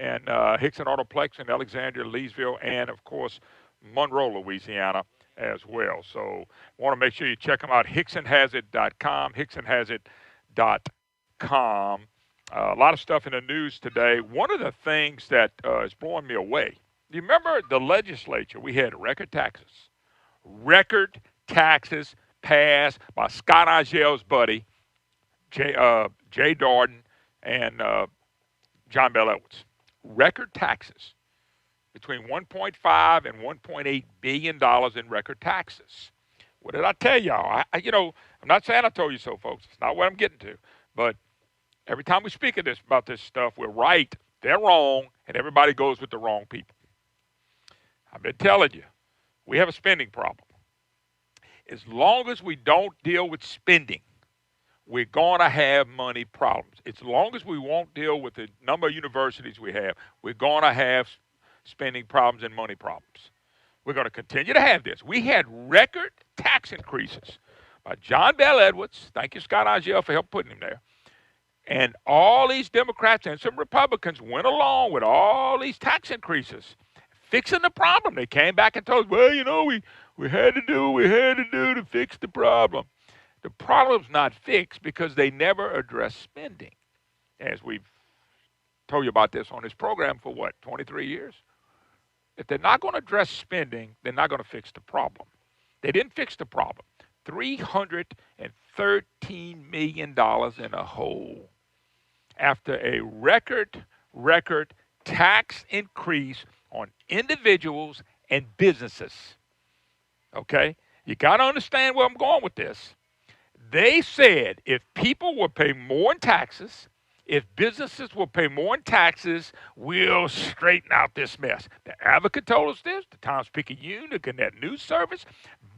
and Hickson Autoplex in Alexandria, Leesville, and of course Monroe, Louisiana, as well. So want to make sure you check them out. HicksonHasIt.com. HicksonHasIt.com. A lot of stuff in the news today. One of the things that is blowing me away. You remember the legislature? We had record taxes. Record taxes passed by Scott Angel's buddy, Jay Darden, and John Bell Edwards. Record taxes between 1.5 and 1.8 billion dollars in record taxes. What did I tell y'all? I'm not saying I told you so, folks. It's not what I'm getting to. But every time we speak of this about this stuff, we're right, they're wrong, and everybody goes with the wrong people. I've been telling you, we have a spending problem. As long as we don't deal with spending, we're going to have money problems. As long as we won't deal with the number of universities we have, we're going to have spending problems and money problems. We're going to continue to have this. We had record tax increases by John Bell Edwards. Thank you, Scott Angel, for help putting him there. And all these Democrats and some Republicans went along with all these tax increases, fixing the problem. They came back and told us, well, we had to do what we had to do to fix the problem. The problem's not fixed because they never address spending. As we've told you about this on this program for 23 years? If they're not going to address spending, they're not going to fix the problem. They didn't fix the problem. $313 million in a hole after a record tax increase on individuals and businesses. Okay? You got to understand where I'm going with this. They said if people will pay more in taxes, if businesses will pay more in taxes, we'll straighten out this mess. The Advocate told us this, the Times-Picayune, the Gannett News Service,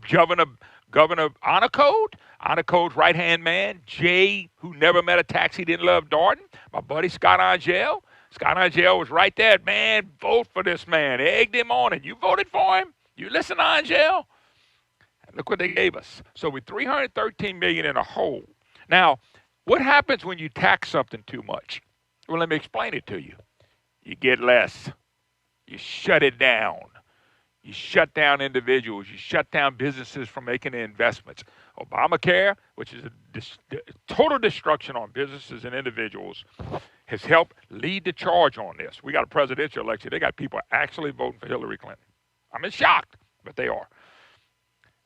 Governor Code's right-hand man, Jay, who never met a tax he didn't love, Darden, my buddy Scott Angel. Scott Angel was right there, man, vote for this man. Egged him on, and you voted for him? You listen to Angel? Look what they gave us. So we're $313 million in a hole. Now, what happens when you tax something too much? Well, let me explain it to you. You get less. You shut it down. You shut down individuals. You shut down businesses from making investments. Obamacare, which is a total destruction on businesses and individuals, has helped lead the charge on this. We got a presidential election. They got people actually voting for Hillary Clinton. I'm shocked, but they are.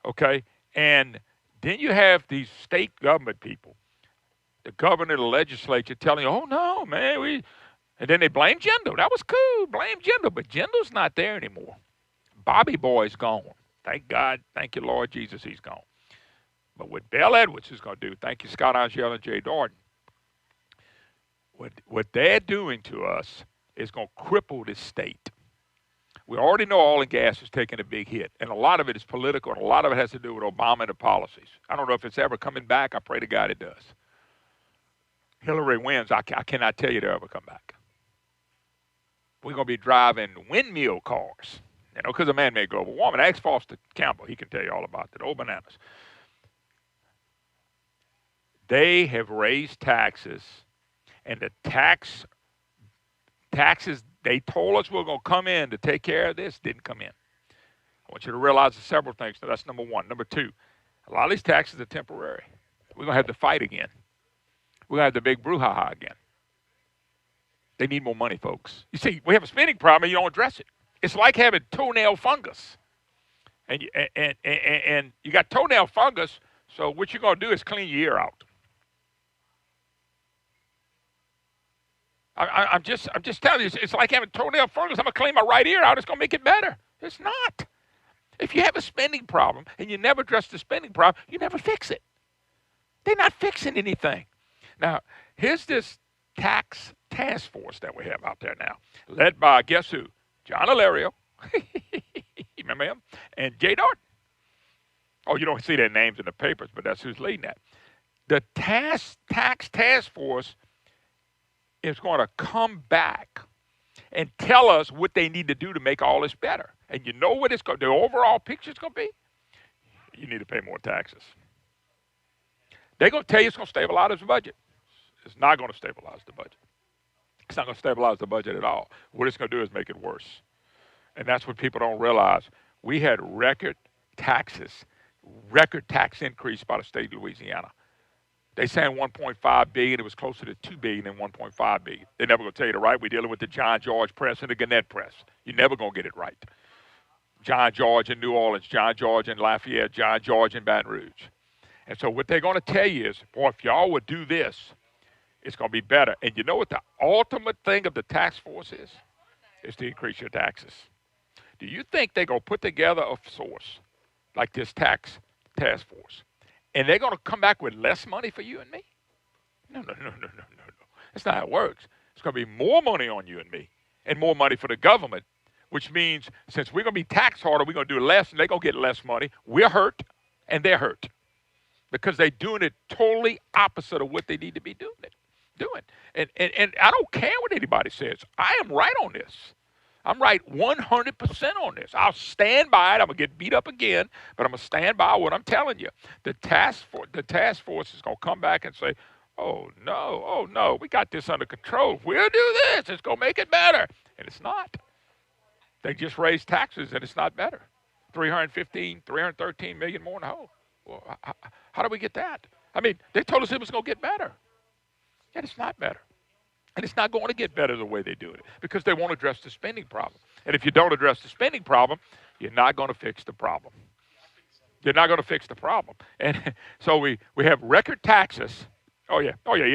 Okay, and then you have these state government people, the governor, the legislature, telling you, oh, no, man, and then they blame Jindal. That was cool, blame Jindal, but Jindal's not there anymore. Bobby Boy's gone. Thank God, thank you, Lord Jesus, he's gone. But what Bell Edwards is going to do, thank you, Scott Angel and Jay Darden, what they're doing to us is going to cripple this state. We already know oil and gas is taking a big hit, and a lot of it is political, and a lot of it has to do with Obama and the policies. I don't know if it's ever coming back. I pray to God it does. Hillary wins. I cannot tell you to ever come back. We're going to be driving windmill cars, because of man-made global warming. Ask Foster Campbell. He can tell you all about that. Old bananas. They have raised taxes, and the taxes they told us were going to come in to take care of this didn't come in. I want you to realize there's several things. So that's number one. Number two, a lot of these taxes are temporary. We're going to have to fight again. We're going to have the big brouhaha again. They need more money, folks. You see, we have a spending problem and you don't address it. It's like having toenail fungus. And you got toenail fungus, so what you're going to do is clean your ear out. I'm just telling you, it's like having toenail fungus. I'm going to clean my right ear out. It's going to make it better. It's not. If you have a spending problem and you never address the spending problem, you never fix it. They're not fixing anything. Now, here's this tax task force that we have out there now, led by, guess who? John Alario. You remember him? And Jay Darden. Oh, you don't see their names in the papers, but that's who's leading that. The tax task force is going to come back and tell us what they need to do to make all this better. And you know what the overall picture is going to be? You need to pay more taxes. They're going to tell you it's going to stabilize the budget. It's not going to stabilize the budget. It's not going to stabilize the budget at all. What it's going to do is make it worse. And that's what people don't realize. We had record taxes, record tax increase by the state of Louisiana. They saying 1.5 billion. It was closer to 2 billion than 1.5 billion. They're never going to tell you the right. We're dealing with the John George press and the Gannett press. You're never going to get it right. John George in New Orleans, John George in Lafayette, John George in Baton Rouge. And so what they're going to tell you is, boy, if y'all would do this, it's going to be better. And you know what the ultimate thing of the task force is? Is to increase your taxes. Do you think they're going to put together a source like this task force, and they're going to come back with less money for you and me? No. That's not how it works. It's going to be more money on you and me and more money for the government, which means since we're going to be taxed harder, we're going to do less, and they're going to get less money. We're hurt, and they're hurt because they're doing it totally opposite of what they need to be doing. And I don't care what anybody says. I am right on this. I'm right 100% on this. I'll stand by it. I'm going to get beat up again, but I'm going to stand by what I'm telling you. The task force is going to come back and say, oh, no, we got this under control. We'll do this. It's going to make it better. And it's not. They just raised taxes, and it's not better. 313 million more in the hole. Well, how do we get that? I mean, they told us it was going to get better. Yet it's not better. And it's not going to get better the way they do it because they won't address the spending problem. And if you don't address the spending problem, you're not going to fix the problem. You're not going to fix the problem. And so we have record taxes. Oh, yeah,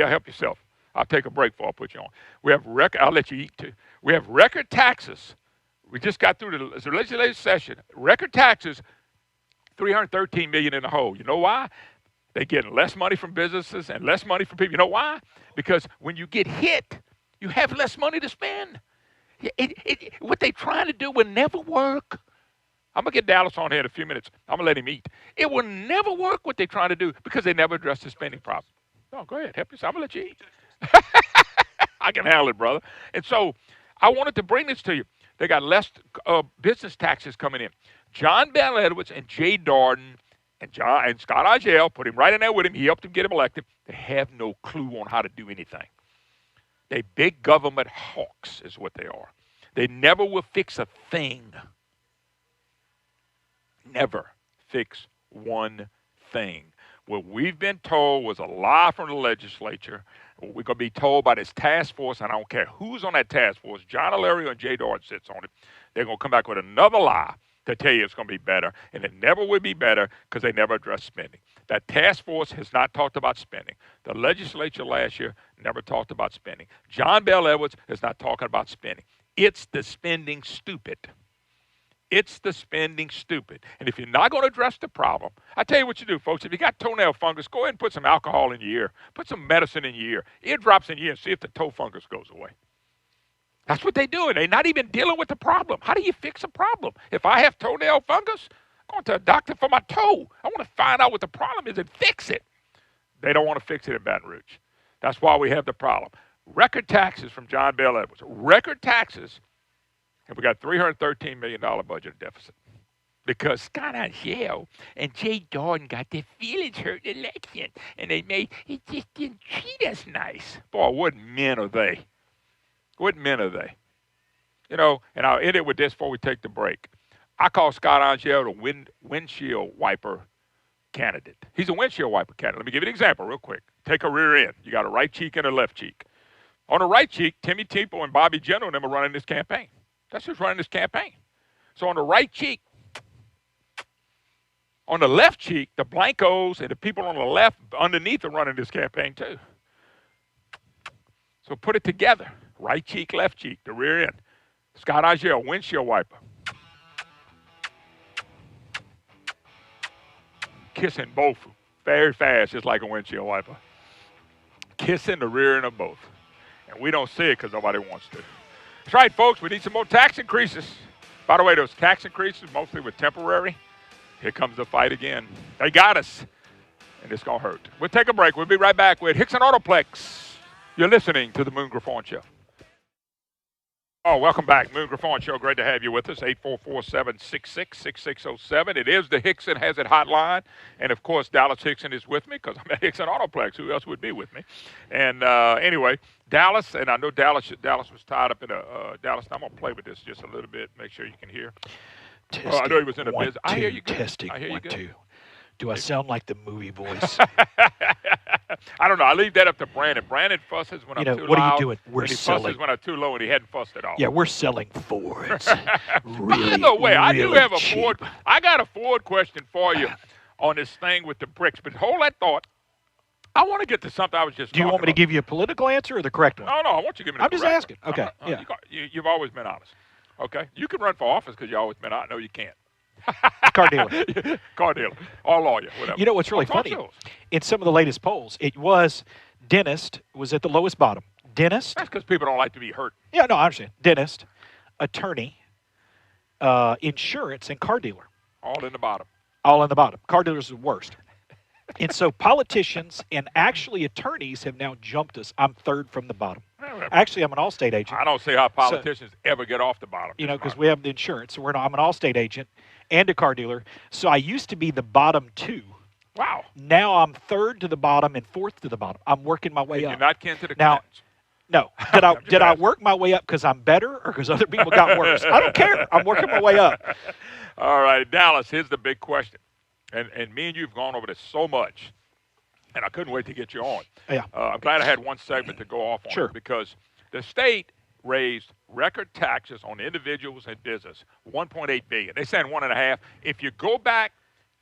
help yourself. I'll take a break before I put you on. I'll let you eat too. We have record taxes. We just got through the legislative session. Record taxes, 313 million in the hole. You know why? They're getting less money from businesses and less money from people. You know why? Because when you get hit, you have less money to spend. What they're trying to do will never work. I'm going to get Dallas on here in a few minutes. I'm going to let him eat. It will never work what they're trying to do because they never address the spending problem. Oh, go ahead. Help yourself. I'm going to let you eat. I can handle it, brother. And so I wanted to bring this to you. They got less business taxes coming in. John Bell Edwards and Jay Darden and Scott Agel, put him right in there with him. He helped him get him elected. They have no clue on how to do anything. They big government hawks is what they are. They never will fix a thing. Never fix one thing. What we've been told was a lie from the legislature. What we're going to be told by this task force, and I don't care who's on that task force, John Alario and Jay Darden sits on it. They're going to come back with another lie to tell you it's going to be better, and it never will be better because they never address spending. That task force has not talked about spending. The legislature last year never talked about spending. John Bell Edwards is not talking about spending. It's the spending stupid. It's the spending stupid. And if you're not going to address the problem, I tell you what you do, folks. If you got toenail fungus, go ahead and put some alcohol in your ear. Put some medicine in your ear. Eardrops in your ear and see if the toe fungus goes away. That's what they're doing. They're not even dealing with the problem. How do you fix a problem? If I have toenail fungus, I'm going to a doctor for my toe. I want to find out what the problem is and fix it. They don't want to fix it in Baton Rouge. That's why we have the problem. Record taxes from John Bell Edwards. Record taxes, and we got $313 million budget deficit. Because Scott Agel and Jay Darden got their feelings hurt in the election, and it just didn't treat us nice. Boy, what men are they? What men are they? You know, and I'll end it with this before we take the break. I call Scott Agel the windshield wiper candidate. He's a windshield wiper candidate. Let me give you an example real quick. Take a rear end. You got a right cheek and a left cheek. On the right cheek, Timmy Tebow and Bobby Jindal and them are running this campaign. That's who's running this campaign. So on the right cheek, on the left cheek, the Blancos and the people on the left underneath are running this campaign too. So put it together. Right cheek, left cheek, the rear end. Scott Agel, windshield wiper. Kissing both very fast, just like a windshield wiper. Kissing the rear end of both. And we don't see it because nobody wants to. That's right, folks. We need some more tax increases. By the way, those tax increases mostly were temporary. Here comes the fight again. They got us, and it's going to hurt. We'll take a break. We'll be right back. back with Hickson Autoplex. You're listening to the Moon Griffon Show. Oh, welcome back. Moon Griffon Show. Great to have you with us. 844-766-6607. It is the Hickson Has It hotline. And, of course, Dallas Hickson is with me because I'm at Hickson Autoplex. Who else would be with me? And anyway, Dallas, and I know Dallas was tied up in a Dallas. I'm going to play with this just a little bit, make sure you can hear. Testing, I know he was in a business. I hear you good. Testing, I hear you 1, good. 2. Do I sound like the movie voice? I don't know. I leave that up to Brandon. Brandon fusses when I'm too loud. What are you doing? We're and he selling. fusses when I'm too low, and he hadn't fussed at all. Yeah, we're selling Fords. Really, By the way, I do really have a cheap. Ford. I got a Ford question for you on this thing with the bricks. But hold that thought. I want to get to something I was just Do you talking want me to about. give you a political anscer or the correct one? No, I want you to give me the I'm just correct asking. one. Okay, yeah. You've always been honest. Okay? You can run for office because you've always been honest. No, you can't. Car dealer. Car dealer. Or lawyer, whatever. You know what's really funny? In some of the latest polls, it was dentist was at the lowest bottom. Dentist. That's because people don't like to be hurt. Yeah, no, I understand. Dentist, attorney, insurance, and car dealer. All in the bottom. All in the bottom. Car dealers is the worst. And so politicians and actually attorneys have now jumped us. I'm third from the bottom. Actually, I'm an Allstate agent. I don't see how politicians ever get off the bottom. You know, because we have the insurance. So I'm an Allstate agent and a car dealer. So I used to be the bottom two. Wow. Now I'm third to the bottom and fourth to the bottom. I'm working my way up. You're not kin to the now. Clintons. No. Did I work my way up because I'm better or because other people got worse? I don't care. I'm working my way up. All right, Dallas, here's the big question. And me and you have gone over this so much, and I couldn't wait to get you on. Yeah. I'm glad I had one segment to go off on. Sure. Because the state raised record taxes on individuals and business, $1.8 billion. They said $1.5. If you go back,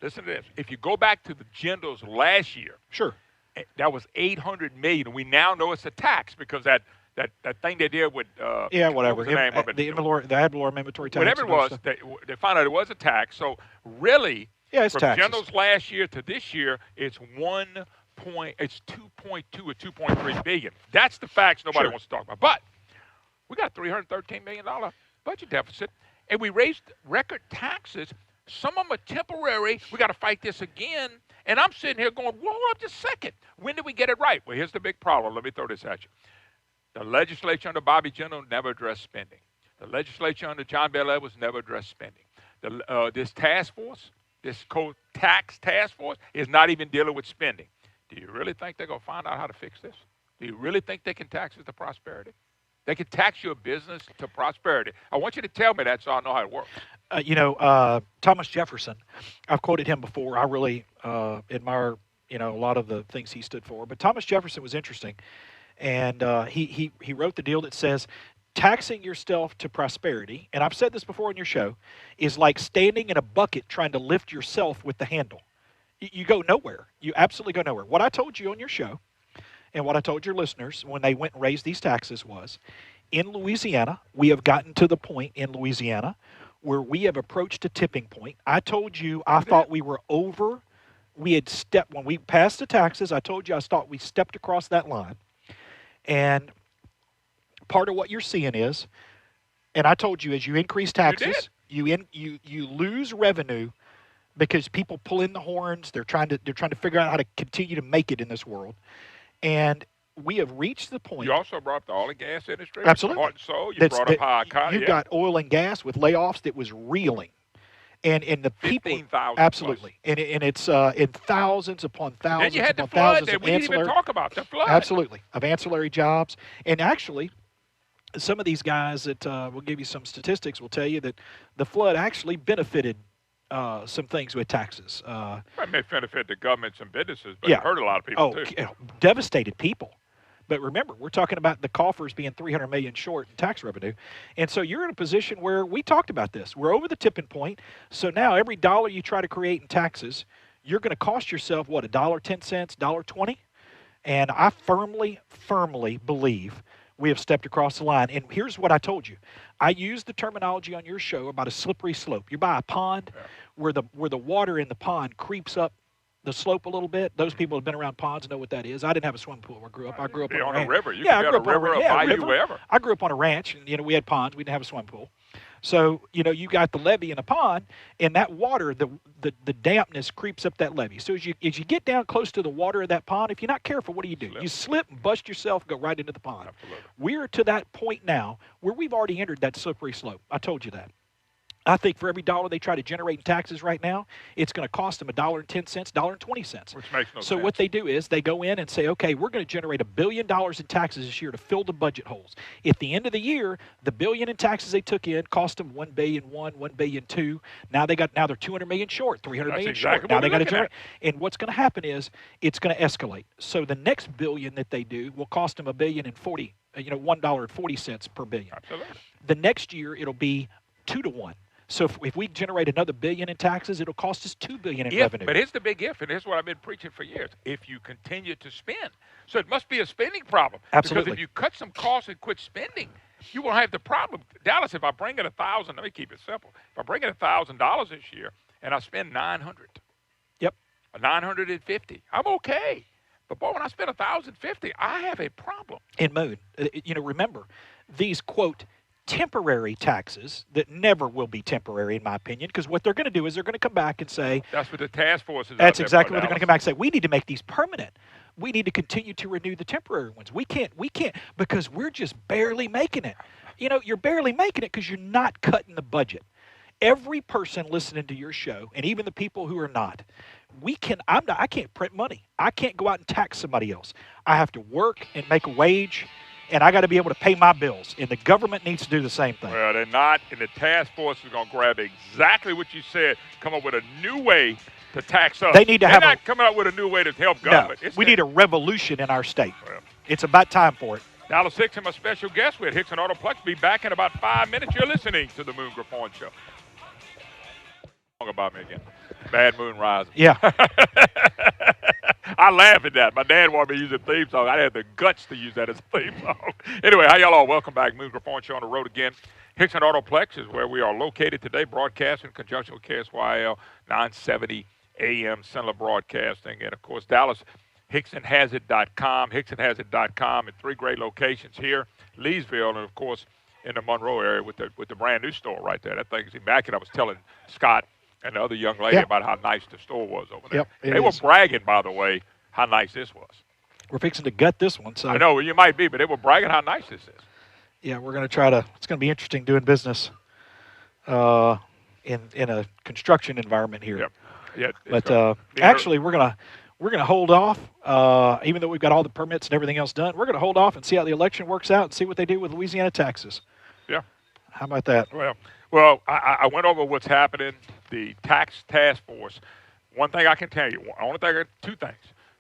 listen to this. If you go back to the Genders last year, sure, that was $800 million. We now know it's a tax because that thing they did with whatever. What was the name of it? The ad valorem inventory tax. Whatever it was, they found out it was a tax. So really, it's from taxes. Genders last year to this year, it's 2.2 or 2.3 billion. That's the facts nobody wants to talk about. But we got a $313 million budget deficit, and we raised record taxes. Some of them are temporary. We got to fight this again. And I'm sitting here going, whoa, hold up just a second. When did we get it right? Well, here's the big problem. Let me throw this at you. The legislature under Bobby Jindal never addressed spending. The legislature under John Bel Edwards never addressed spending. This task force, this tax task force, is not even dealing with spending. Do you really think they're going to find out how to fix this? Do you really think they can tax it to prosperity? They can tax your business to prosperity. I want you to tell me that so I know how it works. Thomas Jefferson, I've quoted him before. I really admire, a lot of the things he stood for. But Thomas Jefferson was interesting. And he wrote the deal that says, taxing yourself to prosperity, and I've said this before on your show, is like standing in a bucket trying to lift yourself with the handle. You go nowhere. You absolutely go nowhere. What I told you on your show and what I told your listeners when they went and raised these taxes was, in Louisiana, we have gotten to the point in Louisiana where we have approached a tipping point. I told you I thought we were over. We had stepped, when we passed the taxes, I told you I thought we stepped across that line. And part of what you're seeing is, and I told you, as you increase taxes, you lose revenue because people pull in the horns. They're trying to figure out how to continue to make it in this world. And we have reached the point. You also brought up the oil and gas industry. Absolutely. Heart and soul. You brought up high economy. You've got oil and gas with layoffs that was reeling. And the people, 15,000 absolutely, and it's in thousands upon thousands. And you had upon the flood thousands that of we didn't even talk about, the flood. Absolutely, of ancillary jobs. And actually, some of these guys that will give you some statistics will tell you that the flood actually benefited some things with taxes. It may benefit the governments and businesses, but it hurt a lot of people too. Devastated people. But remember, we're talking about the coffers being $300 million short in tax revenue. And so you're in a position where we talked about this. We're over the tipping point. So now every dollar you try to create in taxes, you're going to cost yourself, what, $1.10, $1.20? And I firmly believe we have stepped across the line. And here's what I told you. I used the terminology on your show about a slippery slope. You're by a pond where the water in the pond creeps up the slope a little bit. Those people who have been around ponds know what that is. I didn't have a swimming pool where I grew up. I grew up on a river. You I could grew be on a river, a bayou, wherever. I grew up on a ranch, and we had ponds. We didn't have a swimming pool. So, you got the levee in a pond, and that water, the dampness creeps up that levee. So as you get down close to the water of that pond, if you're not careful, what do? You slip and bust yourself, go right into the pond. Absolutely. We're to that point now where we've already entered that slippery slope. I told you that. I think for every dollar they try to generate in taxes right now, it's going to cost them $1.10, $1.20. Which makes no sense. So what they do is they go in and say, okay, we're going to generate $1 billion in taxes this year to fill the budget holes. At the end of the year, the billion in taxes they took in cost them $1.1 billion, $1.2 billion. Now they're $200 million short, $300 million exactly short. Now what they got to we're generate. And what's going to happen is it's going to escalate. So the next billion that they do will cost them $1.40 per billion. Absolutely. The next year it'll be 2 to 1. So if we generate another $1 billion in taxes, it'll cost us $2 billion in revenue. But here's the big if, and here's what I've been preaching for years. If you continue to spend. So it must be a spending problem. Absolutely. Because if you cut some costs and quit spending, you won't have the problem. Dallas, if I bring in $1,000, let me keep it simple. If I bring in $1,000 this year and I spend $900, yep, or $950, I'm okay. But boy, when I spend $1,050, I have a problem. And Moon, remember, these, quote, temporary taxes that never will be temporary, in my opinion, because what they're going to do is they're going to come back and say, that's what the task force is. That's exactly what they're going to come back and say. We need to make these permanent. We need to continue to renew the temporary ones. We can't, because we're just barely making it. You're barely making it because you're not cutting the budget. Every person listening to your show, and even the people who are not, I can't print money. I can't go out and tax somebody else. I have to work and make a wage, and I got to be able to pay my bills. And the government needs to do the same thing. Well, they're not, and the task force is going to grab exactly what you said, come up with a new way to tax us. They need to They're have not coming up with a new way to help government. No, we need a revolution in our state. Well, it's about time for it. Dallas Hickson, my special guest with Hickson Autoplex. Be back in about 5 minutes. You're listening to the Moon Griffon Show. Talk about me again. Bad Moon Rising. Yeah. I laugh at that. My dad wanted me to use a theme song. I had the guts to use that as a theme song. Anyway, how y'all all? Welcome back. Moon Griffon Show on the road again. Hickson Autoplex is where we are located today, broadcasting in conjunction with KSYL 970 AM Central Broadcasting. And, of course, Dallas, HicksonHasIt.com, HicksonHasIt.com, and 3 great locations here, Leesville, and, of course, in the Monroe area with the brand new store right there. That thing is immaculate. I was telling Scott and the other young lady about how nice the store was over there. Yep, they were bragging, by the way, how nice this was. We're fixing to gut this one. So I know, you might be, but they were bragging how nice this is. Yeah, we're going to it's going to be interesting doing business in a construction environment here. Yep. Yeah, but actually, we're going to hold off, even though we've got all the permits and everything else done. We're going to hold off and see how the election works out and see what they do with Louisiana taxes. Yeah. How about that? Well, I went over what's happening. The tax task force. One thing I can tell you, two things.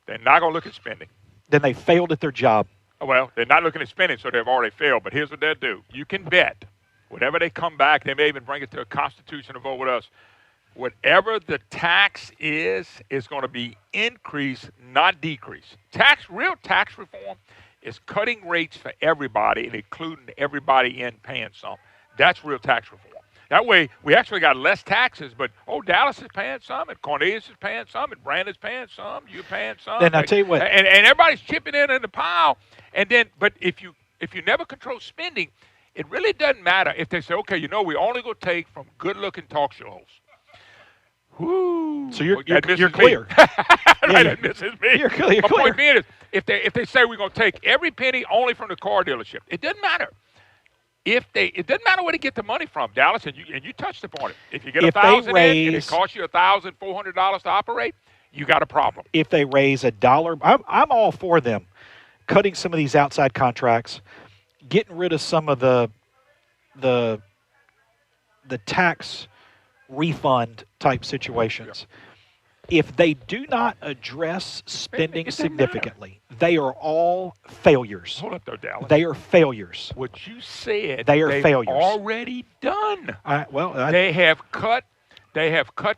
They're not going to look at spending. Then they failed at their job. Well, they're not looking at spending, so they've already failed. But here's what they'll do. You can bet, whenever they come back, they may even bring it to a constitutional vote with us. Whatever the tax is going to be increase, not decrease. Real tax reform is cutting rates for everybody and including everybody in paying some. That's real tax reform. That way, we actually got less taxes, but, Dallas is paying some, and Cornelius is paying some, and Brandon's paying some, you're paying some. Then I tell you what. And everybody's chipping in the pile. And then, but if you never control spending, it really doesn't matter if they say, okay, we only go take from good-looking talk show hosts. Whoo. So you're clear. Right, that misses me. You're clear. My point being is, if they say we're going to take every penny only from the car dealership, it doesn't matter. It doesn't matter where they get the money from, Dallas, and you touched upon it. If you get $1,000 in and it costs you $1,400 to operate, you got a problem. If they raise $1, I'm all for them cutting some of these outside contracts, getting rid of some of the tax refund type situations. Yeah. If they do not address spending significantly, they are all failures. Hold up, though, Dallas. They are failures. What you said, they've failures. Already done. They have cut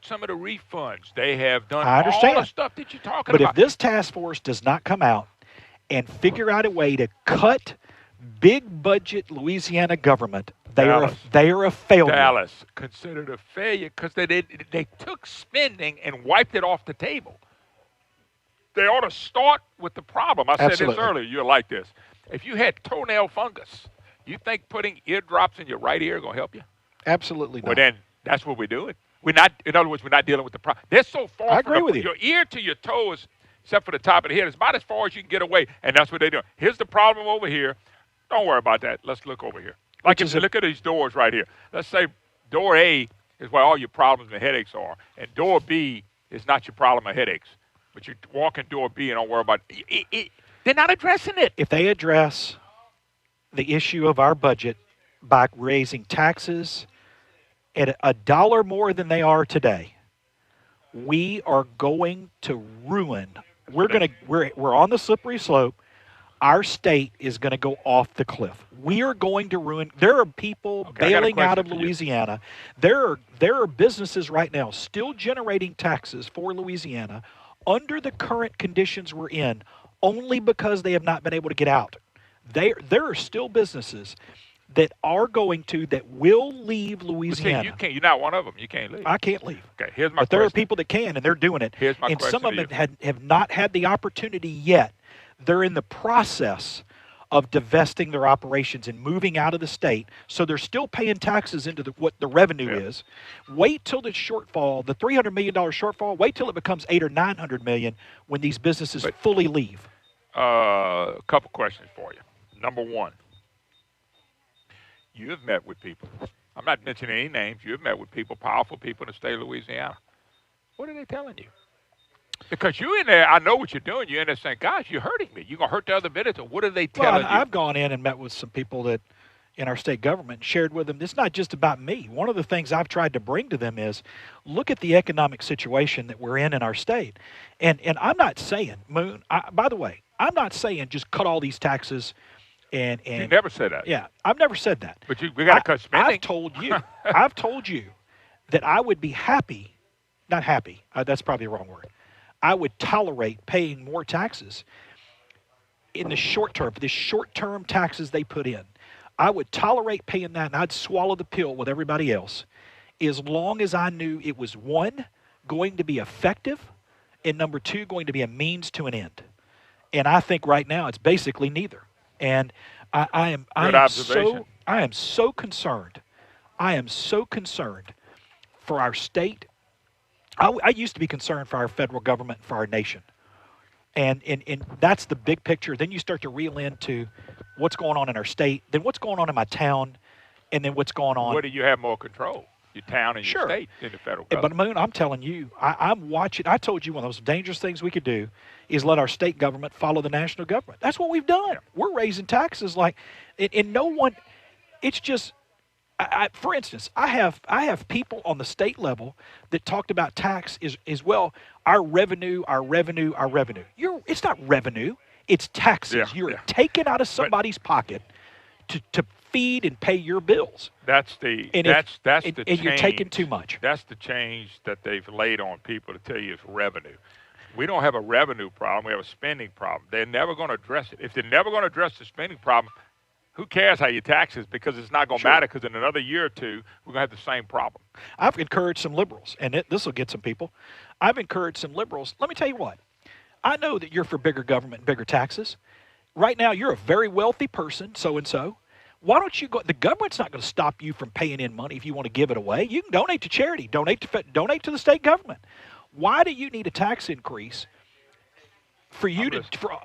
some of the refunds. They have done all the stuff that you're talking about. But if this task force does not come out and figure out a way to cut big budget Louisiana government, they are a failure. Dallas considered a failure because they took spending and wiped it off the table. They ought to start with the problem. I said this earlier. You're like this. If you had toenail fungus, you think putting eardrops in your right ear is going to help you? Absolutely Well, not. then that's what we're doing. We're not. In other words, we're not dealing with the problem. They're so far I from agree with you. your ear to your toes, except for the top of the head. It's about as far as you can get away, and that's what they're doing. Here's the problem over here. Don't worry about that. Let's look over here. Like Which if is you a look at these doors right here. Let's say door A is where all your problems and headaches are, and door B is not your problem or headaches. But you walk in door B and don't worry about it. They're not addressing it. if they address the issue of our budget by raising taxes at a dollar more than they are today, we are going to ruin. We're on the slippery slope. Our state is going to go off the cliff. We are going to ruin. There are people Okay, I got a bailing out question of for you. Louisiana. There are businesses right now still generating taxes for Louisiana under the current conditions we're in, only because they have not been able to get out. There are still businesses that will leave But see, Louisiana. you can't. You're not one of them. You can't leave. I can't leave. Okay, here's my But there are question. people that can, and they're doing it. Here's my And some question of to them have not had the opportunity yet. They're in the process of divesting their operations and moving out of the state. So they're still paying taxes into what the revenue Yeah. is. Wait till the shortfall, the $300 million shortfall, wait till it becomes $800 or $900 million when these businesses But- fully leave. A couple questions for you. Number one, you have met with people. I'm not mentioning any names. You have met with people, powerful people in the state of Louisiana. What are they telling you? Because you're in there, I know what you're doing. You're in there saying, "Gosh, you're hurting me. You're gonna hurt the other minutes." What are they telling you? I've gone in and met with some people that in our state government and shared with them. It's not just about me. One of the things I've tried to bring to them is look at the economic situation that we're in our state. And I'm not saying, Moon, by the way, I'm not saying just cut all these taxes and You never said that. yeah, I've never said that. But we got to cut spending. I've told you that I would be happy, not happy, that's probably the wrong word. I would tolerate paying more taxes in the short term, for the short-term taxes they put in. I would tolerate paying that, and I'd swallow the pill with everybody else as long as I knew it was, one, going to be effective, and number two, going to be a means to an end. And I think right now it's basically neither. And I am so concerned. I am so concerned for our state. I used to be concerned for our federal government, for our nation. And that's the big picture. Then you start to reel into what's going on in our state, then what's going on in my town, and then what's going on. Where do you have more control? Your town and your Sure. state than the federal But government. Moon, I'm telling you, I'm watching. I told you one of those dangerous things we could do is let our state government follow the national government. That's what we've done. Yeah. We're raising taxes like, and no one. It's just, for instance, I have people on the state level that talked about tax as well. Our revenue. It's not revenue. It's taxes. Yeah, You're yeah. taking out of somebody's pocket to feed and pay your bills. That's the And that's if, that's and, the and change. you're taking too much. That's the change that they've laid on people to tell you it's revenue. We don't have a revenue problem. We have a spending problem. They're never going to address it. If they're never going to address the spending problem, who cares how you tax it? Because it's not going to Sure. matter. Because in another year or two, we're going to have the same problem. I've encouraged some liberals, and this will get some people. I've encouraged some liberals. Let me tell you what. I know that you're for bigger government and bigger taxes. Right now, you're a very wealthy person, so-and-so. Why don't you go? The government's not going to stop you from paying in money if you want to give it away. You can donate to charity, donate to the state government. Why do you need a tax increase for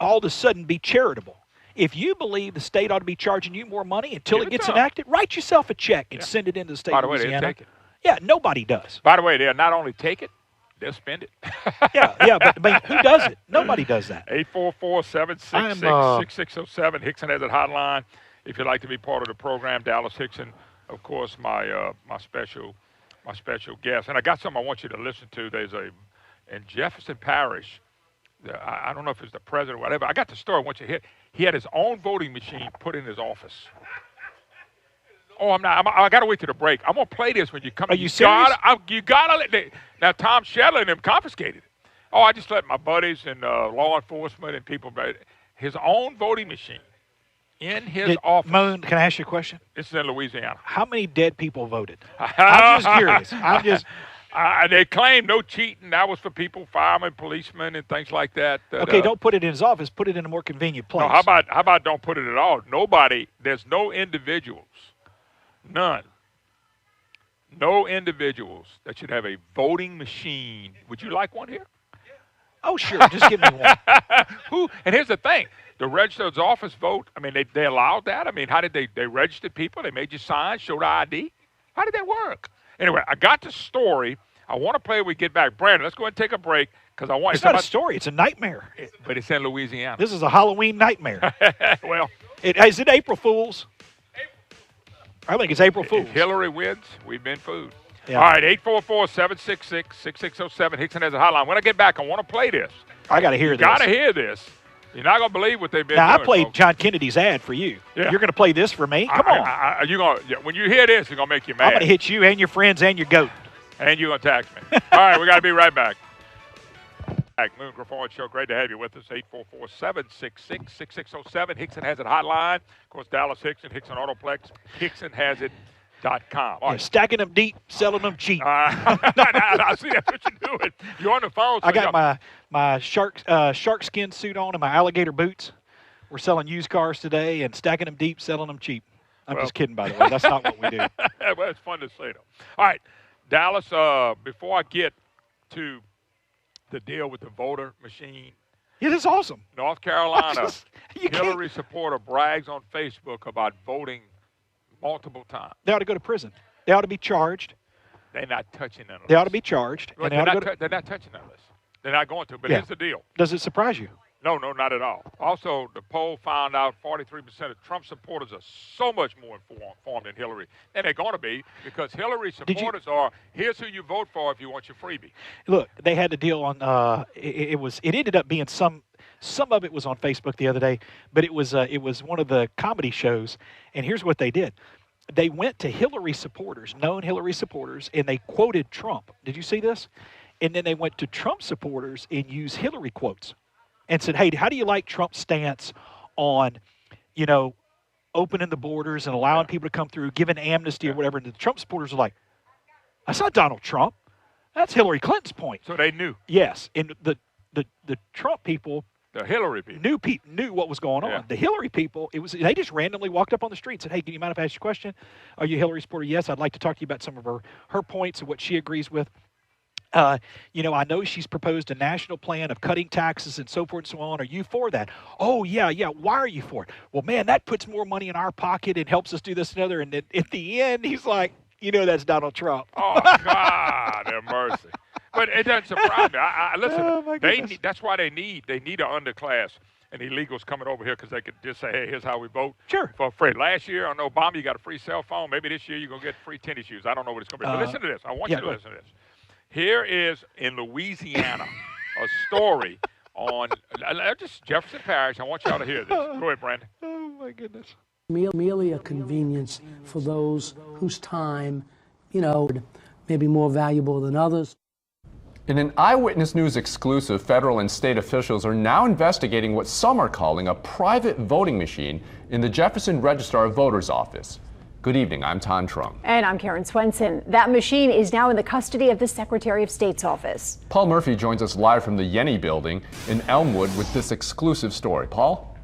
all of a sudden be charitable? If you believe the state ought to be charging you more money until Give it it gets to 'em. enacted, write yourself a check and Yeah. send it into the state By of the way, they'll Louisiana. take it. Yeah, nobody does. By the way, they'll not only take it, they'll spend it. Yeah, but I mean, who does it? Nobody does that. 844-766-6607. Hickson has a hotline. If you'd like to be part of the program, Dallas Hickson, of course, my special guest. And I got something I want you to listen to. In Jefferson Parish, I don't know if it's the president or whatever. I got the story I want you to hear. He had his own voting machine put in his office. Oh, I'm not. I got to wait till the break. I'm going to play this when you come. Are you serious? You gotta let. Now, Tom Shedler and them confiscated it. Oh, I just let my buddies and law enforcement and people. His own voting machine in his office. Moon, can I ask you a question? This is in Louisiana. How many dead people voted? I'm just curious. They claim no cheating. That was for people, firemen, policemen, and things like that. Okay, don't put it in his office. Put it in a more convenient place. No, how about don't put it at all? Nobody. There's no individuals. None no individuals that should have a voting machine. Would you like one here? Oh, sure. Just give me one. Who? And here's the thing: the registrar's office vote. I mean, they allowed that. I mean, how did they registered people? They made you sign, show the ID. How did that work? Anyway, I got the story. I want to play when we get back. Brandon, let's go ahead and take a break because I want. It's not a story. It's a nightmare. But it's in Louisiana. This is a Halloween nightmare. Well, is it April Fool's? I think it's April Fool's. If Hillary wins, we've been food. Yeah. All right, 844-766-6607. Hickson has a hotline. When I get back, I want to play this. I got to hear this. Got to hear this. You're not going to believe what they've been doing. Now, I played folks. John Kennedy's ad for you. Yeah. You're going to play this for me? Come on. When you hear this, it's going to make you mad. I'm going to hit you and your friends and your goat. And you're going to tax me. All right, we got to be right back. Moon Griffon Show, great to have you with us. 844-766-6607. Hickson has it hotline. Of course, Dallas Hickson, Hickson Autoplex, HicksonHasIt.com. All right. Stacking them deep, selling them cheap. I see that's what you're doing. You're on the phone. So I got my shark skin suit on and my alligator boots. We're selling used cars today and stacking them deep, selling them cheap. I'm just kidding, by the way. That's not what we do. Well, it's fun to say, though. All right, Dallas, before I get to the deal with the voter machine. Yeah, that's awesome. North Carolina, Hillary supporter brags on Facebook about voting multiple times. They ought to go to prison. They ought to be charged. They're not touching none of They ought to be charged. Well, and they're not touching none of this. They're not going to, but Yeah. here's the deal. Does it surprise you? No, not at all. Also, the poll found out 43% of Trump supporters are so much more informed than Hillary. And they're going to be because Hillary supporters are, here's who you vote for if you want your freebie. Look, they had the deal on, it ended up being some of it was on Facebook the other day, but it was one of the comedy shows. And here's what they did. They went to Hillary supporters, known Hillary supporters, and they quoted Trump. Did you see this? And then they went to Trump supporters and used Hillary quotes. And said, hey, how do you like Trump's stance on, opening the borders and allowing people to come through, giving amnesty or whatever? And the Trump supporters are like, that's not Donald Trump. That's Hillary Clinton's point. So they knew. Yes. And the Trump people, the Hillary people knew what was going on. Yeah. The Hillary people, they just randomly walked up on the street and said, hey, can you mind if I ask you a question? Are you a Hillary supporter? Yes, I'd like to talk to you about some of her points and what she agrees with. I know she's proposed a national plan of cutting taxes and so forth and so on. Are you for that? Oh, yeah. Why are you for it? Well, man, that puts more money in our pocket and helps us do this and other. And at the end, he's like, that's Donald Trump. Oh, God have mercy. But it doesn't surprise me. Listen, that's why they need an underclass and illegals coming over here because they could just say, hey, here's how we vote. Sure. For free. Last year on Obama, you got a free cell phone. Maybe this year you're going to get free tennis shoes. I don't know what it's going to be. But listen to this. I want you to listen to this. Here is, in Louisiana, a story on just Jefferson Parish. I want y'all to hear this. Go ahead, Brandon. Oh, my goodness. Merely a convenience for those whose time, may be more valuable than others. In an Eyewitness News exclusive, federal and state officials are now investigating what some are calling a private voting machine in the Jefferson Registrar of Voters office. Good evening, I'm Tom Trump. And I'm Karen Swenson. That machine is now in the custody of the Secretary of State's office. Paul Murphy joins us live from the Yenny building in Elmwood with this exclusive story. Paul?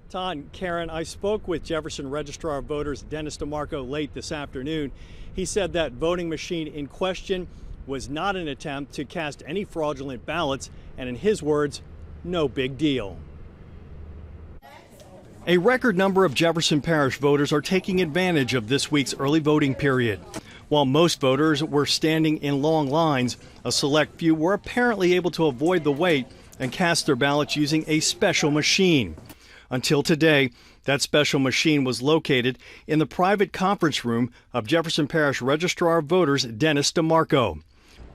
Todd, Karen, I spoke with Jefferson Registrar of Voters Dennis DeMarco late this afternoon. He said that voting machine in question was not an attempt to cast any fraudulent ballots, and in his words, no big deal. A record number of Jefferson Parish voters are taking advantage of this week's early voting period. While most voters were standing in long lines, a select few were apparently able to avoid the wait and cast their ballots using a special machine. Until today, that special machine was located in the private conference room of Jefferson Parish Registrar of Voters Dennis DeMarco.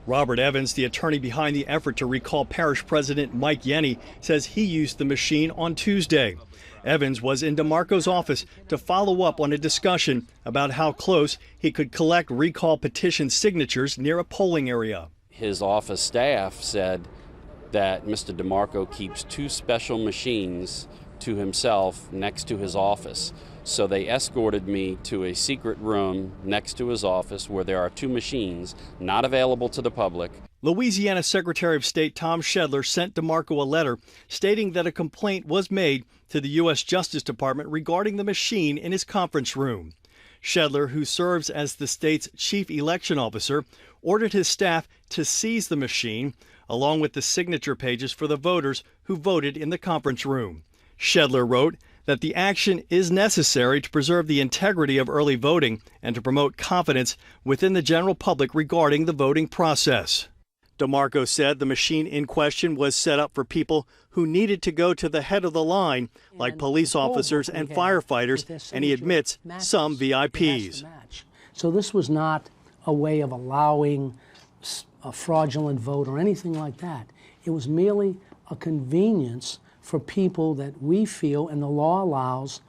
Robert Evans, the attorney behind the effort to recall Parish President Mike Yenny, says he used the machine on Tuesday. Evans was in DeMarco's office to follow up on a discussion about how close he could collect recall petition signatures near a polling area. His office staff said that Mr. DeMarco keeps two special machines to himself next to his office. So they escorted me to a secret room next to his office where there are two machines not available to the public. Louisiana Secretary of State Tom Shedler sent DeMarco a letter stating that a complaint was made to the U.S. Justice Department regarding the machine in his conference room. Shedler, who serves as the state's chief election officer, ordered his staff to seize the machine, along with the signature pages for the voters who voted in the conference room. Shedler wrote that the action is necessary to preserve the integrity of early voting and to promote confidence within the general public regarding the voting process. DeMarco said the machine in question was set up for people who needed to go to the head of the line, like police officers and firefighters, and he admits some VIPs. So this was not a way of allowing a fraudulent vote or anything like that. It was merely a convenience for people that we feel, and the law allows,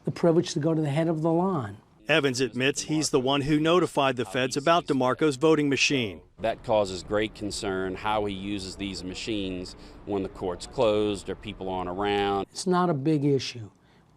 the privilege to go to the head of the line. Evans admits he's the one who notified the feds about DeMarco's voting machine. That causes great concern how he uses these machines when the court's closed or people aren't around. It's not a big issue.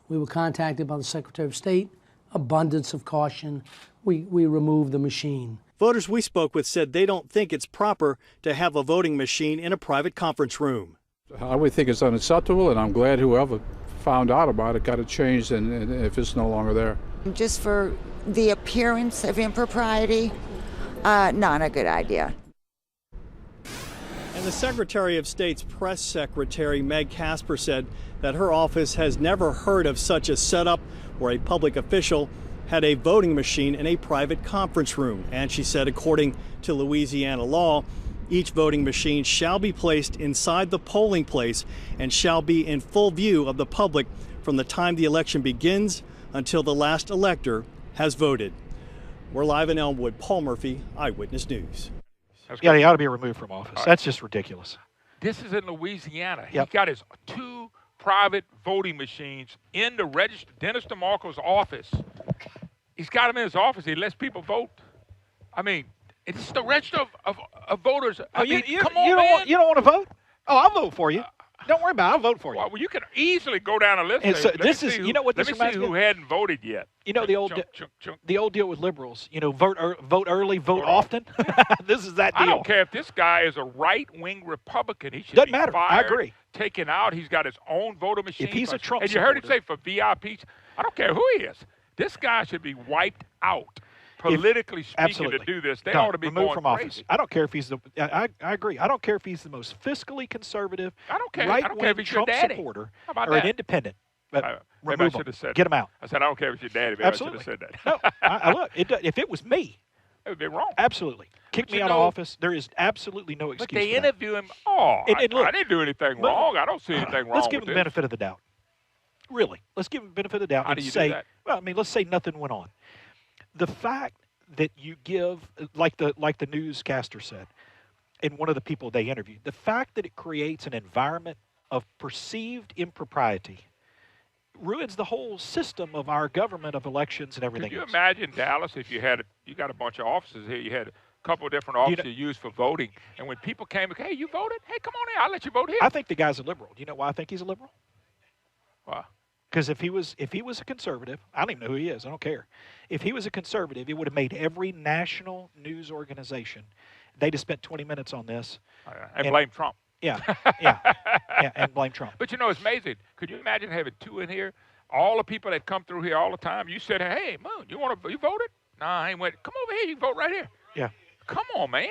We were contacted by the Secretary of State, abundance of caution. We removed the machine. Voters we spoke with said they don't think it's proper to have a voting machine in a private conference room. I would think it's unacceptable, and I'm glad whoever found out about it got it changed, and if it's no longer there. Just for the appearance of impropriety, not a good idea. And the Secretary of State's press secretary, Meg Casper, said that her office has never heard of such a setup where a public official had a voting machine in a private conference room. And she said, according to Louisiana law, each voting machine shall be placed inside the polling place and shall be in full view of the public from the time the election begins until the last elector has voted. We're live in Elmwood. Paul Murphy, Eyewitness News. Yeah, he ought to be removed from office. Right. That's just ridiculous. This is in Louisiana. Yep. He got his 2 private voting machines in the register, Dennis DeMarco's office. He's got them in his office. He lets people vote. I mean, it's the register of voters. I mean, come on, man. You don't want to vote? Oh, I'll vote for you. Don't worry about it. I'll vote for you. Well, you can easily go down a list. And so this is, you know what this reminds me of? Who hadn't voted yet. You know the old the old deal with liberals. You know, vote early, vote often. This is that deal. I don't care if this guy is a right-wing Republican. He should Doesn't be matter. fired, I agree. Taken out. He's got his own voter machine. If he's a Trump and you heard him say supporter. for VIPs. I don't care who he is. This guy should be wiped out. Politically speaking, absolutely. To do this, they No, ought to be removed going from crazy. office. I don't care if he's the. I agree. I don't care if he's the most fiscally conservative, I don't care. I don't care if right-wing he's your Trump daddy. supporter How about or that? an independent. But Maybe I remove should him. have said Get that. him out. I said I don't care if it's your daddy. Maybe Absolutely. I should have said that. No, look. If it was me, it would be wrong. absolutely kick But me you out know- of office. There is absolutely no excuse. But they for that. interview him. Oh, And look, I didn't do anything look, wrong. I don't see anything wrong Let's give with him the this. benefit of the doubt. Really, let's give him the benefit of the doubt How and do you do say, that? well, I mean, let's say nothing went on. The fact that you give, like the newscaster said, and one of the people they interviewed, the fact that it creates an environment of perceived impropriety ruins the whole system of our government of elections and everything Could you else. imagine Dallas if you got a bunch of offices here? You had a couple of different offices you used for voting, and when people came, hey, you voted? Hey, come on in. I'll let you vote here. I think the guy's a liberal. Do you know why I think he's a liberal? Wow. Because if he was a conservative, I don't even know who he is. I don't care. If he was a conservative, it would have made every national news organization. They'd have spent 20 minutes on this. And blame Trump. Yeah, and blame Trump. But you know, it's amazing. Could you imagine having 2 in here? All the people that come through here all the time. You said, hey, Moon, you voted? No, I ain't went. Come over here. You can vote right here. Yeah. Come on, man.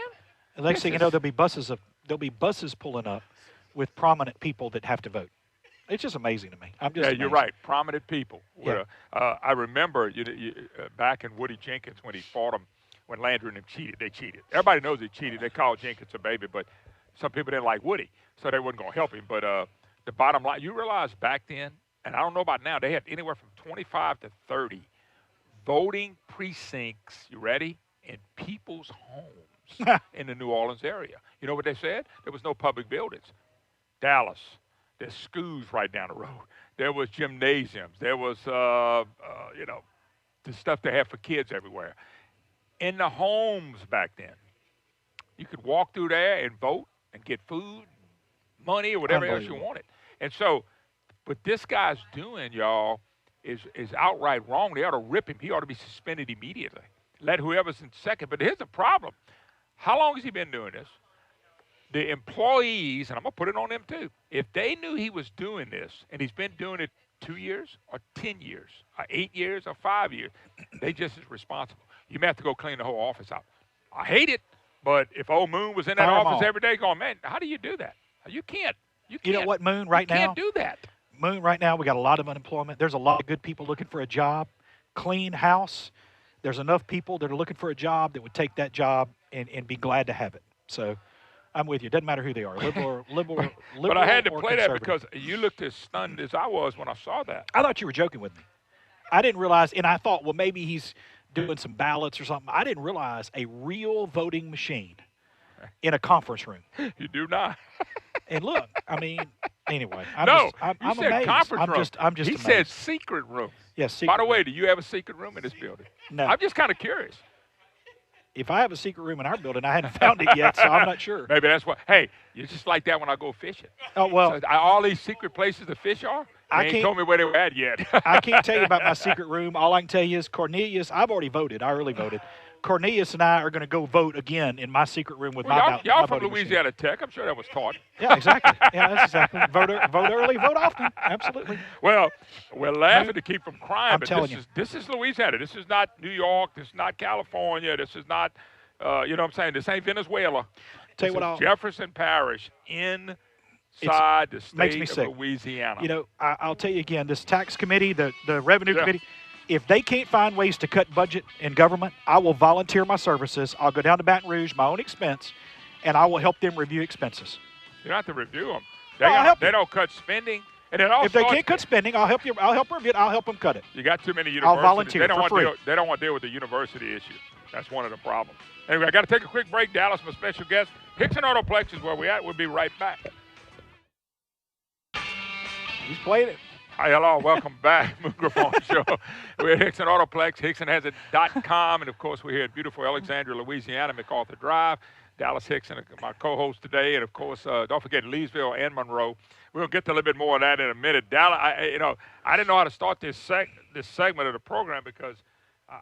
The next thing you know, there'll be buses pulling up with prominent people that have to vote. It's just amazing to me. I'm just Yeah, amazed. you're right. Prominent people. Yeah. I remember back in Woody Jenkins when he fought him, when Landry and them cheated. They cheated. Everybody knows they cheated. They called Jenkins a baby, but some people didn't like Woody, so they wasn't going to help him. But the bottom line, you realize back then, and I don't know about now, they had anywhere from 25 to 30 voting precincts, you ready, in people's homes in the New Orleans area. You know what they said? There was no public buildings. Dallas. There's schools right down the road. There was gymnasiums. There was, the stuff they have for kids everywhere. In the homes back then, you could walk through there and vote and get food, money, or whatever else you wanted. And so, what this guy's doing, y'all, is outright wrong. They ought to rip him. He ought to be suspended immediately. Let whoever's in second. But here's the problem. How long has he been doing this? The employees, and I'm going to put it on them too, if they knew he was doing this, and he's been doing it 2 years or 10 years or 8 years or 5 years. They just as responsible. You may have to go clean the whole office out. I hate it, but if old Moon was in that Fire 'em office all. every day going, man, how do you do that? You can't. You know what, Moon, right you now? can't do that. Moon, right now, we got a lot of unemployment. There's a lot of good people looking for a job. Clean house. There's enough people that are looking for a job that would take that job and be glad to have it. So I'm with you. It doesn't matter who they are, liberal But I had to or play that conservative. because you looked as stunned as I was when I saw that. I thought you were joking with me. I didn't realize, and I thought, well, maybe he's doing some ballots or something. I didn't realize a real voting machine in a conference room. You do not. And look, I mean, anyway, I'm No, I'm you said amazed. conference room. I'm just he amazed. said secret room. Yes, By secret the way, room. do you have a secret room in this building? No. I'm just kind of curious. If I have a secret room in our building, I hadn't found it yet, so I'm not sure. Maybe that's what. Hey, you're just like that when I go fishing. Oh, well, So, all these secret places to fish are. I They ain't can't- told me where they were at yet. I can't tell you about my secret room. All I can tell you is Cornelius, I've already voted. I early voted. Cornelius and I are going to go vote again in my secret room with Well, my y'all ballot. y'all my from voting machine. Louisiana Tech. I'm sure that was taught. Yeah, exactly. Yeah, that's exactly. Vote early, vote often. Absolutely. Well, we're laughing to keep from crying, I'm but telling this is Louisiana. This is not New York. This is not California. This is not, you know what I'm saying? This ain't Venezuela. Tell you This what, is Jefferson Parish inside the makes me state sick. of Louisiana. You know, I'll tell you again, this tax committee, the revenue Yeah. committee, if they can't find ways to cut budget in government, I will volunteer my services. I'll go down to Baton Rouge, my own expense, and I will help them review expenses. you don't have to review them. No, I'll help They you. don't cut spending. And it all If they starts- can't cut spending, I'll help you. I'll help review it. I'll help them cut it. You got too many I'll universities. volunteer they don't for want free. To deal, they don't want to deal with the university issue. That's one of the problems. Anyway, I got to take a quick break. Dallas, my special guest. Hickson Autoplex is where we're at. We'll be right back. He's playing it. Hi, hello, welcome back. Moon Griffon Show. We're at Hickson Autoplex, HicksonHasIt.com, and of course we're here at beautiful Alexandria, Louisiana, MacArthur Drive. Dallas Hickson, my co-host today, and of course, don't forget Leesville and Monroe. We'll get to a little bit more of that in a minute. Dallas, I didn't know how to start this segment of the program because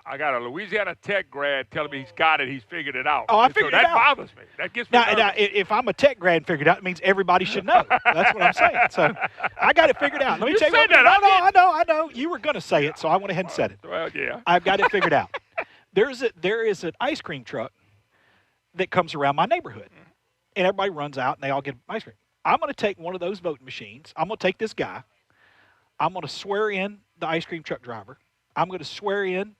I got a Louisiana Tech grad telling me he's got it, he's figured it out. Oh, I And figured so it that out. bothers me. That gets me Now, nervous. if I'm a tech grad and figured it out, it means everybody should know. That's what I'm saying. So I got it figured out. Let me You tell you said what. that, I know. You were going to say it, so I went ahead and said it. Well, yeah. I've got it figured out. There is an ice cream truck that comes around my neighborhood, and everybody runs out and they all get ice cream. I'm going to take one of those voting machines. I'm going to take this guy. I'm going to swear in the ice cream truck driver. I'm going to swear in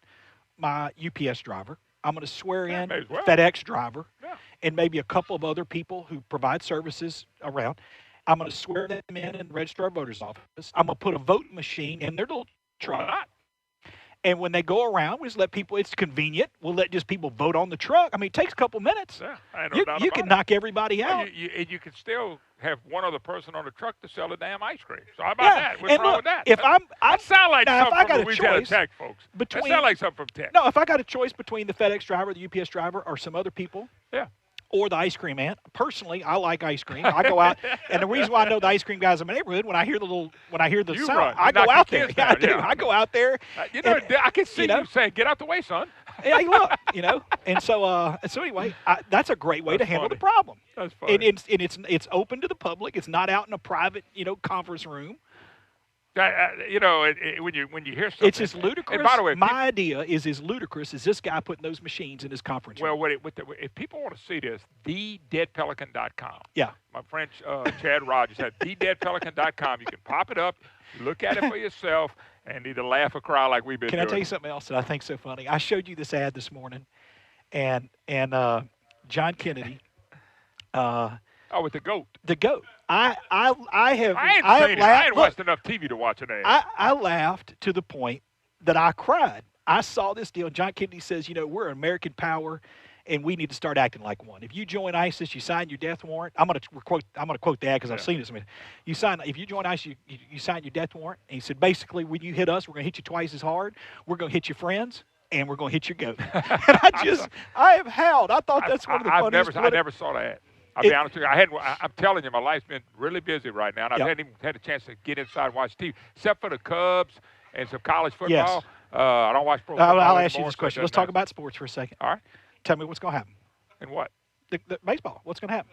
my UPS driver. I'm going to swear in may as well. FedEx driver, Yeah. and maybe a couple of other people who provide services around. I'm going to swear them in the registrar of voters office. I'm going to put a voting machine in their little Why truck. not? And when they go around, we just let people, it's convenient. We'll let just people vote on the truck. I mean, it takes a couple minutes. Yeah, I ain't no You, doubt you about can it. knock everybody Well, out. you can still have one other person on the truck to sell the damn ice cream. So how about that? What's and wrong look, with that? if I'm that sound like now, if I something got from a Louisiana choice Tech, folks. between- that sound like something from Tech. No, if I got a choice between the FedEx driver, the UPS driver, or some other people, Yeah. or the ice cream man. Personally, I like ice cream. I go out, and the reason why I know the ice cream guys in my neighborhood, when I hear the You sound, run. You I go knock out your there. kids Yeah, I down, do. yeah. I go out there. You know, and, I can see you, know, saying, "Get out the way, son." hey, look, and so anyway, that's a great way to That's handle the funny. problem. That's funny. And it's open to the public. It's not out in a private, conference room. When you hear something, It's as ludicrous. And by the way, my idea is as ludicrous as this guy putting those machines in his conference room. well, if people want to see this, thedeadpelican.com. Yeah. My friend Chad Rogers at thedeadpelican.com. You can pop it up, look at it for yourself, and either laugh or cry like we've been Can doing. I tell you something else that I think's so funny? I showed you this ad this morning, and John Kennedy, Oh, with the goat. the goat. I have I ain't have seen it. I laughed. ain't Look, watched enough TV to watch an ad. I laughed to the point that I cried. I saw this deal. John Kennedy says, we're an American power, and we need to start acting like one. If you join ISIS, you sign your death warrant. I'm going to quote the ad because I've seen it. If you join ISIS, you sign your death warrant. And he said, basically, when you hit us, we're going to hit you twice as hard. We're going to hit your friends, and we're going to hit your goat. And I have howled. I thought that's one of the funniest. I never saw that. I'll be honest with you. I'm telling you, my life's been really busy right now, and I haven't even had a chance to get inside and watch TV, except for the Cubs and some college football. Yes. I don't watch pro football I'll ask you anymore, this so it question. doesn't Let's talk matter. about sports for a second. All right. Tell me what's going to happen. And what? The baseball. What's going to happen?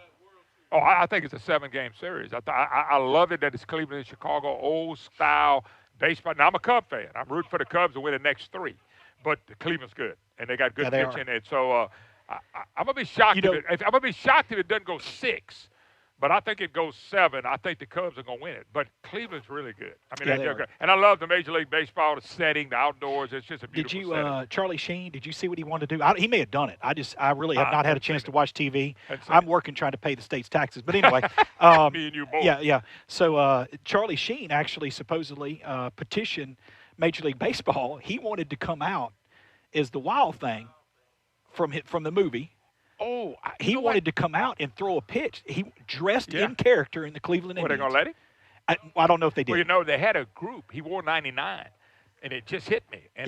I think it's a 7-game series. I love it that it's Cleveland and Chicago, old style baseball. Now, I'm a Cub fan. I'm rooting for the Cubs to win the next 3. But Cleveland's good, and they got good pitching. And so I'm gonna be shocked. I'm gonna be shocked if it doesn't go 6. But I think it goes 7. I think the Cubs are going to win it. But Cleveland's really good. I mean, they're good. And I love the Major League Baseball, the setting, the outdoors. It's just a beautiful setting. Charlie Sheen, did you see what he wanted to do? He may have done it. I really have not had a chance to watch TV. I'm working trying to pay the state's taxes. But anyway. Me and you both. Yeah. So Charlie Sheen actually supposedly petitioned Major League Baseball. He wanted to come out as the Wild Thing from the movie. Oh, he wanted to come out and throw a pitch. He dressed in character in the Cleveland Indians. Were they going to let him? I don't know if they did. Well, you know, they had a group. He wore 99, and it just hit me. And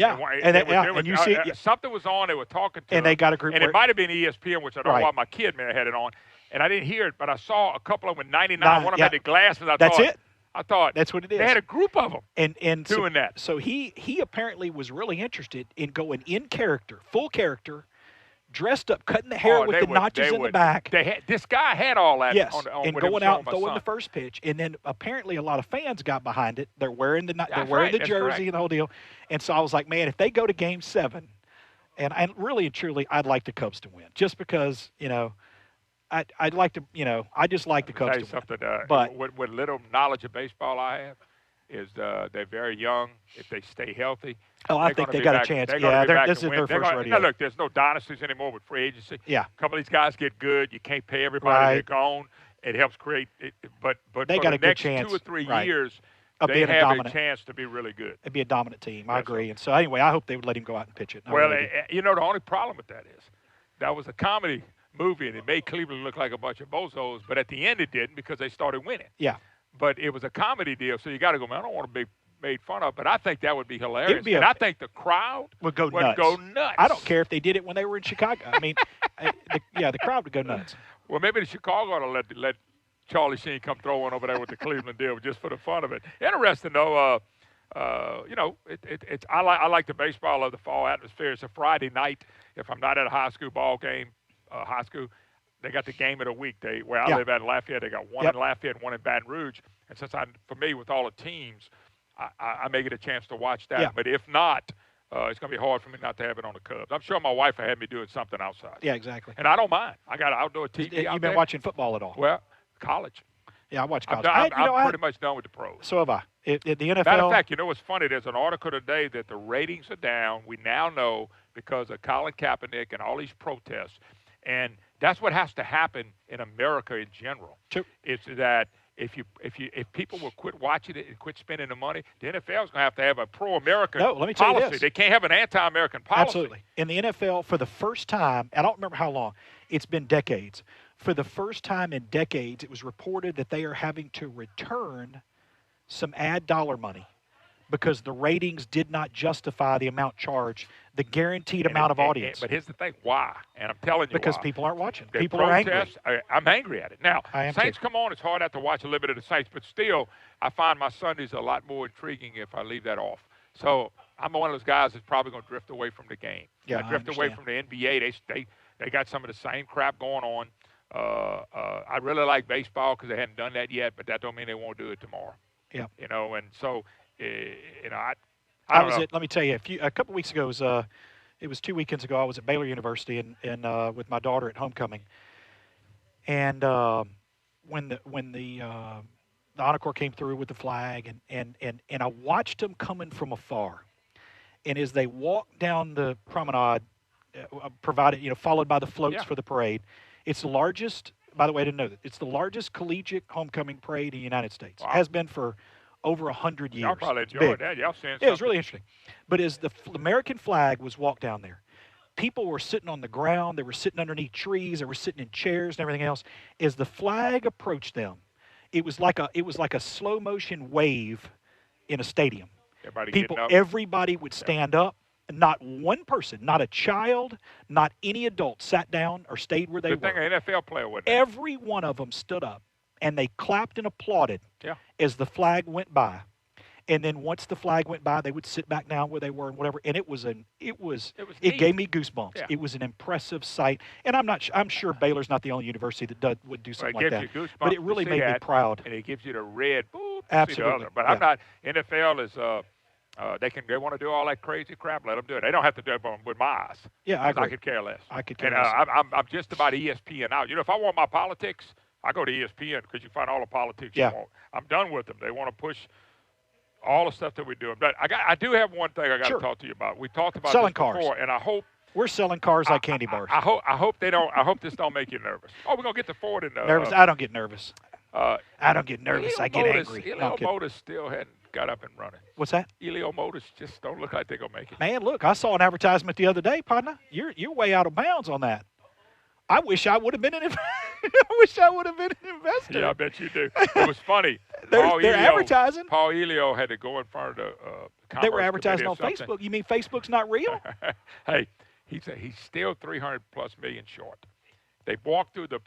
you see, something was on. They were talking to him. And they got a group. And it might have been ESPN, which I don't know why my kid may have had it on. And I didn't hear it, but I saw a couple of them with 99. One of them had the glasses. I thought that's what it is. They had a group of them and doing that. So he apparently was really interested in going in character, full character, dressed up, cutting the hair with the notches in the back. This guy had all that. Yes, and going out and throwing the first pitch. And then apparently a lot of fans got behind it. They're wearing the jersey and the whole deal. And so I was like, man, if they go to Game 7, and really and truly, I'd like the Cubs to win, just because I'd like to I just like the Cubs to win. Something, but with little knowledge of baseball I have. They're very young. If they stay healthy, I think they got a chance. This is their first rodeo. Now, look, there's no dynasties anymore with free agency. Yeah, a couple of these guys get good. You can't pay everybody. They're gone. It helps create. But they for got the a good next chance. 2 or 3 years, they have a chance to be really good. It'd be a dominant team. I agree. And so anyway, I hope they would let him go out and pitch it. Well, the only problem with that is that was a comedy movie, and it made Cleveland look like a bunch of bozos. But at the end, it didn't because they started winning. Yeah. But it was a comedy deal, so you got to go, man, I don't want to be made fun of, but I think that would be hilarious. And I think the crowd would go nuts. I don't care if they did it when they were in Chicago. I mean, the crowd would go nuts. Well, maybe the Chicago ought to let Charlie Sheen come throw one over there with the Cleveland deal just for the fun of it. Interesting, though. I like the baseball of the fall atmosphere. It's a Friday night. If I'm not at a high school ball game, they got the game of the week. Where I live at Lafayette, they got one in Lafayette, one in Baton Rouge. And since for me, with all the teams, I may get a chance to watch that. Yeah. But if not, it's going to be hard for me not to have it on the Cubs. I'm sure my wife will have me doing something outside. Yeah, exactly. And I don't mind. I got outdoor TV. You've been watching football at all? Well, college. Yeah, I watch college. I'm pretty much done with the pros. So have I. The NFL. Matter of fact, what's funny? There's an article today that the ratings are down. We now know because of Colin Kaepernick and all these protests. And that's what has to happen in America in general. True. It's that if people will quit watching it and quit spending the money, the NFL is going to have a pro-American policy. Let me tell you this. They can't have an anti-American policy. Absolutely. In the NFL, for the first time, I don't remember how long, it's been decades. For the first time in decades, it was reported that they are having to return some ad dollar money because the ratings did not justify the amount charged, the guaranteed amount of audience. But here's the thing, why? And I'm telling you because why. people aren't watching. They people are angry. I'm angry at it. Now, Saints too. come on, it's hard not to watch a little bit of the Saints, but still, I find my Sundays a lot more intriguing if I leave that off. So I'm one of those guys that's probably going to drift away from the game. Yeah, I drift away from the NBA. They got some of the same crap going on. I really like baseball because they hadn't done that yet, but that don't mean they won't do it tomorrow. Yeah. And so, I don't know. Let me tell you, a couple weeks ago, it was 2 weekends ago, I was at Baylor University and with my daughter at homecoming. And when the Honor Corps came through with the flag, and I watched them coming from afar. And as they walked down the promenade, followed by the floats for the parade, it's the largest, by the way, I didn't know that, it's the largest collegiate homecoming parade in the United States. Wow. Has been for over 100 years. Y'all probably enjoyed that. Y'all saying it was really interesting. But as the American flag was walked down there, people were sitting on the ground. They were sitting underneath trees. They were sitting in chairs and everything else. As the flag approached them, it was like a slow motion wave in a stadium. Everybody would stand up. Not one person, not a child, not any adult sat down or stayed where they were. Good thing an NFL player wouldn't. Every one of them stood up, and they clapped and applauded as the flag went by. And then once the flag went by, they would sit back down where they were and whatever. And it gave me goosebumps. Yeah. It was an impressive sight. And I'm sure Baylor's not the only university that would do something like that. But it really made me proud. And it gives you the red, boop, Absolutely. other. But Yeah. I'm not. NFL is they want to do all that crazy crap. Let them do it. They don't have to do it with my eyes. Yeah, I 'Cause I agree. could care less. I could care And less. I'm just about ESPN out. You know, if I want my politics, I go to ESPN because you find all the politics Yeah. you want. I'm done with them. They want to push all the stuff that we're doing. But I do have one thing I got Sure. to talk to you about. We talked about Selling this before, cars. and I hope We're selling cars like candy bars. I hope they don't. I hope this don't make you nervous. Oh, we're gonna get to Ford and nervous? I don't get nervous. I don't get nervous. I get angry. No, I'm Elio kidding. Motors still hadn't got up and running. What's that? Elio Motors just don't look like they're gonna make it. Man, look, I saw an advertisement the other day, partner. You're way out of bounds on that. I wish I would have been an investor. Yeah, I bet you do. It was funny. They're advertising. Paul Elio had to go in front of the Commerce They were advertising on Committee or something. Facebook. You mean Facebook's not real? Hey, he's still $300+ million short. They walked through the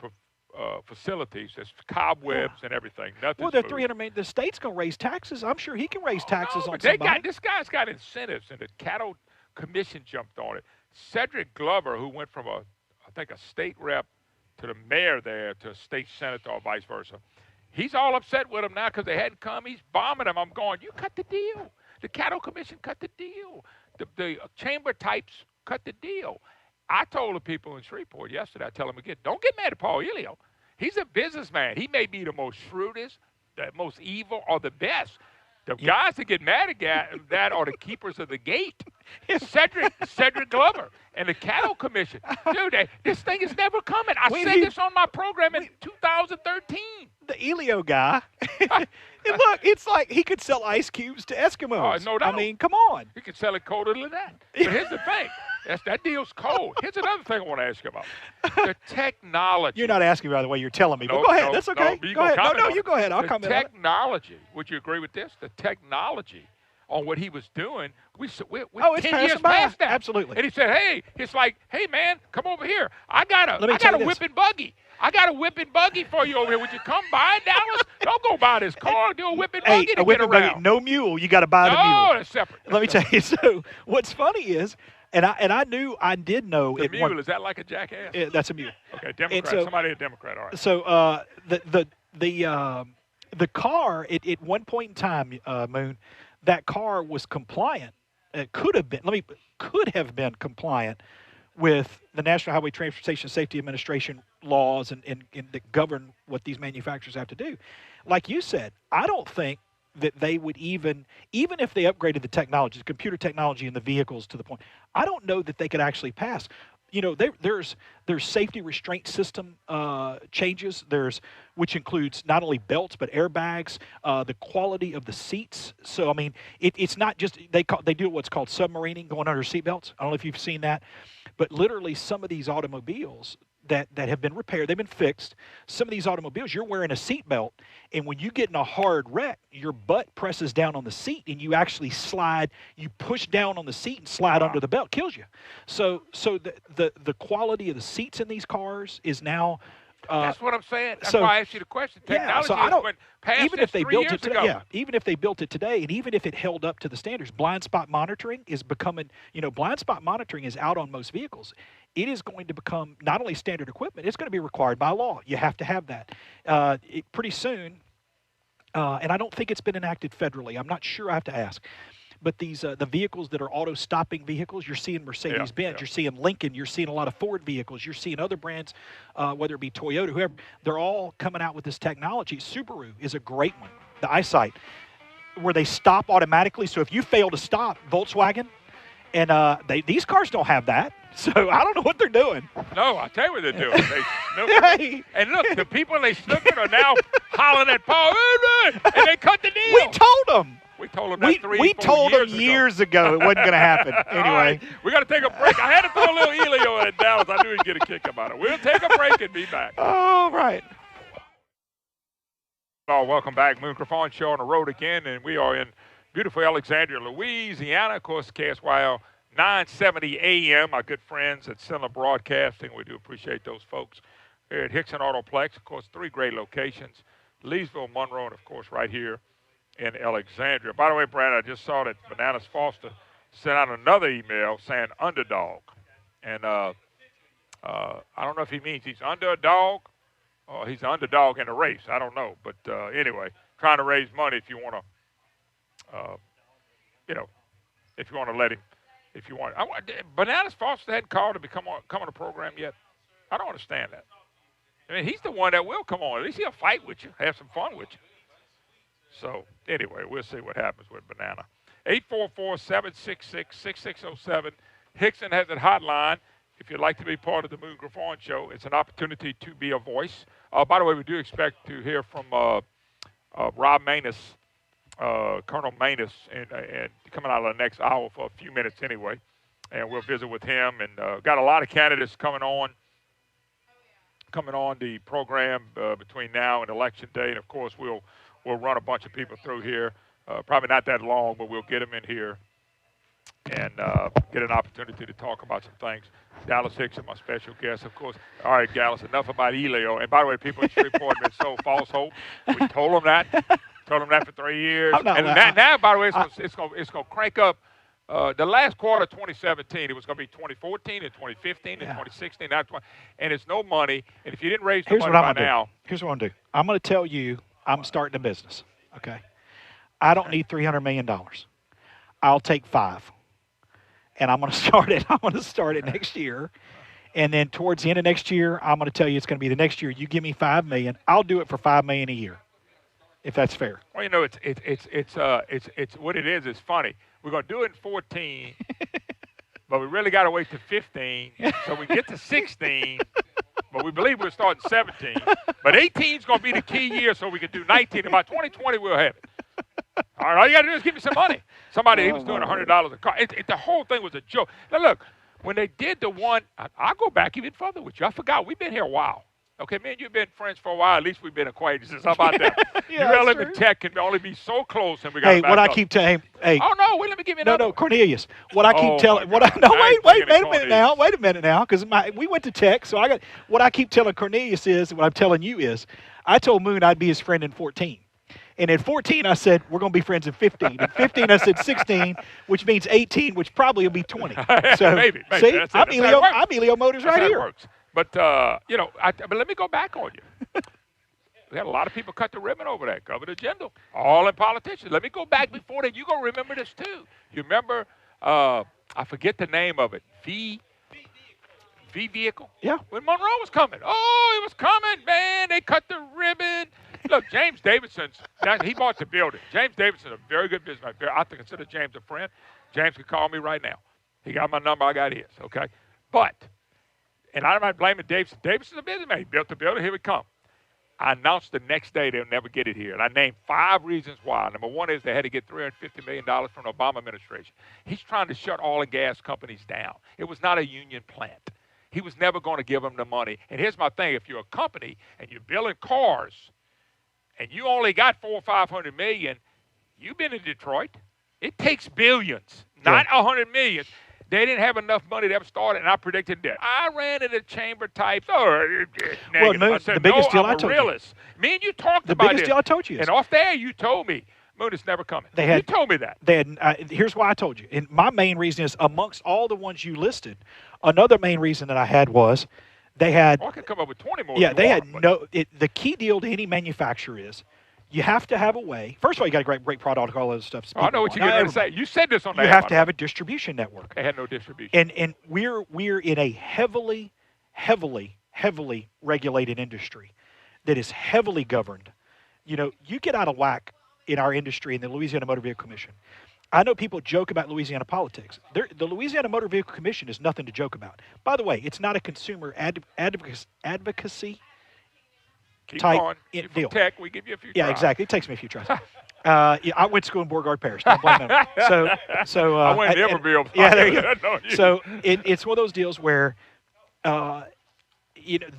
facilities. There's cobwebs and everything. Nothing. Well, they're 300 million. The state's gonna raise taxes. I'm sure he can raise taxes on but somebody. this guy's got incentives, and the cattle commission jumped on it. Cedric Glover, who went from I think a state rep to the mayor there to a state senator or vice versa, he's all upset with him now because they hadn't come. He's bombing them. I'm going, you cut the deal. The cattle commission cut the deal. The chamber types cut the deal. I told the people in Shreveport yesterday, I tell them again, don't get mad at Paul Elio. He's a businessman. He may be the most shrewdest, the most evil, or the best. The guys that get mad at that are the keepers of the gate. Cedric Glover and the cattle commission. Dude, this thing is never coming. I said this on my program in 2013. The Elio guy. Look, it's like he could sell ice cubes to Eskimos. No doubt. I mean, come on. He could sell it colder than that. But here's the thing. That deal's cold. Here's another thing I want to ask you about. The technology. You're not asking, by the way. You're telling me. No, but go ahead. no, That's okay. no, go ahead. No, on you go ahead. I'll comment on it. The technology. Would you agree with this? The technology on what he was doing. We're it's 10 years passing by. past that. Absolutely. And he said, it's like, hey, man, come over here. I got a whipping buggy. I got a whipping buggy for you over here. Would you come by in Dallas? Don't go buy this car. Do a whipping buggy to get around. Buggy, no mule. You got to buy the mule. No, that's separate. Let me tell you. So what's funny is, and I did know the mule. Is that like a jackass? That's a mule. Okay, Democrat. Somebody a Democrat. All right. So the car at one point in time, Moon, that car was compliant. It could have been compliant with the National Highway Transportation Safety Administration laws and that govern what these manufacturers have to do. Like you said, I don't think that they would even if they upgraded the technology, the computer technology in the vehicles to the point, I don't know that they could actually pass. You know, there's safety restraint system changes. Which includes not only belts but airbags, the quality of the seats. So I mean, it's not just they do what's called submarining, going under seatbelts. I don't know if you've seen that, but literally some of these automobiles that have been repaired, they've been fixed. Some of these automobiles, you're wearing a seatbelt, and when you get in a hard wreck, your butt presses down on the seat, and you actually slide. You push down on the seat and slide under the belt, kills you. So the quality of the seats in these cars is now. That's what I'm saying. That's why I asked you the question. Technology so I don't, went past even if they 3 built years it today, ago. even if they built it today, and even if it held up to the standards, blind spot monitoring is becoming. Blind spot monitoring is out on most vehicles. It is going to become not only standard equipment; it's going to be required by law. You have to have that pretty soon. And I don't think it's been enacted federally. I'm not sure. I have to ask. But these the vehicles that are auto-stopping vehicles, you're seeing Mercedes-Benz, you're seeing Lincoln, you're seeing a lot of Ford vehicles, you're seeing other brands, whether it be Toyota, whoever, they're all coming out with this technology. Subaru is a great one, the eyesight, where they stop automatically. So if you fail to stop, Volkswagen, and these cars don't have that. So I don't know what they're doing. No, I'll tell you what they're doing. They snook. And look, the people they snookered are now hollering at Paul, and they cut the deal. We told them. We told them that we told them years ago it wasn't going to happen. Anyway. Right, we got to take a break. I had to throw a little Elio in Dallas. I knew he'd get a kick about it. We'll take a break and be back. All right. Oh, welcome back. Moon Griffon Show on the road again, and we are in beautiful Alexandria, Louisiana. Of course, KSYL 970 AM. Our good friends at Cinema Broadcasting. We do appreciate those folks here at Hickson Autoplex. Of course, 3 great locations, Leesville, Monroe, and, of course, right here in Alexandria. By the way, Brad, I just saw that Bananas Foster sent out another email saying underdog. And I don't know if he means he's under a dog or he's an underdog in a race. I don't know. But anyway, trying to raise money if you want to, if you want to let him, if you want. Bananas Foster hadn't called to come on the program yet. I don't understand that. I mean, he's the one that will come on. At least he'll fight with you, have some fun with you. So, anyway, we'll see what happens with Banana. 844-766-6607. Hickson has a hotline. If you'd like to be part of the Moon Griffon Show, it's an opportunity to be a voice. By the way, we do expect to hear from Rob Manus, Colonel Manus, and coming out of the next hour for a few minutes anyway. And we'll visit with him. And got a lot of candidates coming on the program between now and Election Day. And, of course, we'll run a bunch of people through here. Probably not that long, but we'll get them in here and get an opportunity to talk about some things. Dallas Hickson, my special guest, of course. All right, Dallas, enough about Elio. And, by the way, people in Shreveport have been so false hope. We told them that. Told them that for 3 years. And now, by the way, it's going to crank up. The last quarter of 2017, it was going to be 2014 and 2015 and 2016. And it's no money. And if you didn't raise the money by now. Here's what I'm going to do. I'm going to tell you I'm starting a business, okay? I don't need $300 million. I'll take 5. And I'm going to start it. I'm going to start it next year. And then towards the end of next year, I'm going to tell you it's going to be the next year. You give me $5 million. I'll do it for $5 million a year, if that's fair. Well, it's what it is. It's funny. We're going to do it in 14, but we really got to wait to 15 so we get to 16. But we believe we'll start in 17. But 18 is going to be the key year so we can do 19. And by 2020, we'll have it. All right, all you got to do is give me some money. Somebody, he was doing $100 a car. The whole thing was a joke. Now, look, when they did the one, I'll go back even further with you. I forgot. We've been here a while. Okay, man, you've been friends for a while. At least we've been acquaintances. How about that? ULM and Tech can only be so close, and we got. Hey, what I keep telling. Hey. Oh no! Wait, let me give you another. No, Cornelius. What I keep telling. Wait a minute now, because we went to Tech, so what I keep telling Cornelius is what I'm telling you is, I told Moon I'd be his friend in 14. And in 14, I said, we're going to be friends in 15. In 15, I said 16, which means 18, which probably will be 20. So, maybe. See, I'm Elio Motors right here. Works. But, but let me go back on you. We had a lot of people cut the ribbon over that. Governor Jindal, all in politicians. Let me go back before that. You're going to remember this, too. You remember, I forget the name of it, V vehicle? Yeah. When Monroe was coming. Oh, he was coming, man. They cut the ribbon. Look, James Davidson's, he bought the building. James Davidson's a very good businessman. I consider James a friend. James can call me right now. He got my number. I got his, okay? But, and I'm not blaming Davidson. Davidson's a businessman. He built the building. Here we come. I announced the next day they'll never get it here. And I named 5 reasons why. Number one is they had to get $350 million from the Obama administration. He's trying to shut oil and gas companies down. It was not a union plant. He was never going to give them the money. And here's my thing. If you're a company and you're building cars, and you only got $400 or $500 million, you've been in Detroit. It takes billions, not $100 million. They didn't have enough money to ever start it, and I predicted that. I ran into chamber types. Well, Moon, I said, the biggest deal I told realist. you. Me and you talked about the biggest deal I told you is. And off there, you told me, Moon, it's never coming. You told me that. Here's why I told you. And my main reason is, amongst all the ones you listed, another main reason that I had was, they had. I could come up with 20 more. Yeah, they had no. The key deal to any manufacturer is you have to have a way. First of all, you got a great product, all those stuff. I know what you're going to say. You said this on the. You have to have a distribution network. They had no distribution. And we're in a heavily regulated industry that is heavily governed. You know, you get out of whack in our industry in the Louisiana Motor Vehicle Commission. I know people joke about Louisiana politics. The Louisiana Motor Vehicle Commission is nothing to joke about. By the way, it's not a consumer advocacy type deal. Tech, we give you a few tries. Yeah, exactly. It takes me a few tries. I went to school in Beauregard Parish. Don't blame them. So I went to Everville. Yeah, there you go. So it's one of those deals where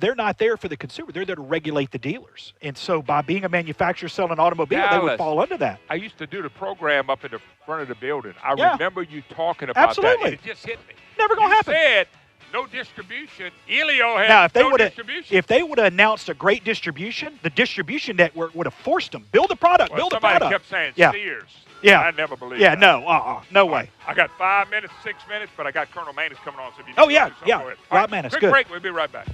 they're not there for the consumer. They're there to regulate the dealers. And so by being a manufacturer selling an automobile, they would fall under that. I used to do the program up in the front of the building. I remember you talking about that. And it just hit me. Never going to happen. You said no distribution. Elio had no distribution. If they would have announced a great distribution, the distribution network would have forced them. Build a product. Build a product. Somebody kept saying Sears. Yeah. I never believed that. No way. I got 5 minutes, 6 minutes, but I got Colonel Manus coming on. So Rob Manus. Quick Good. break. We'll be right back.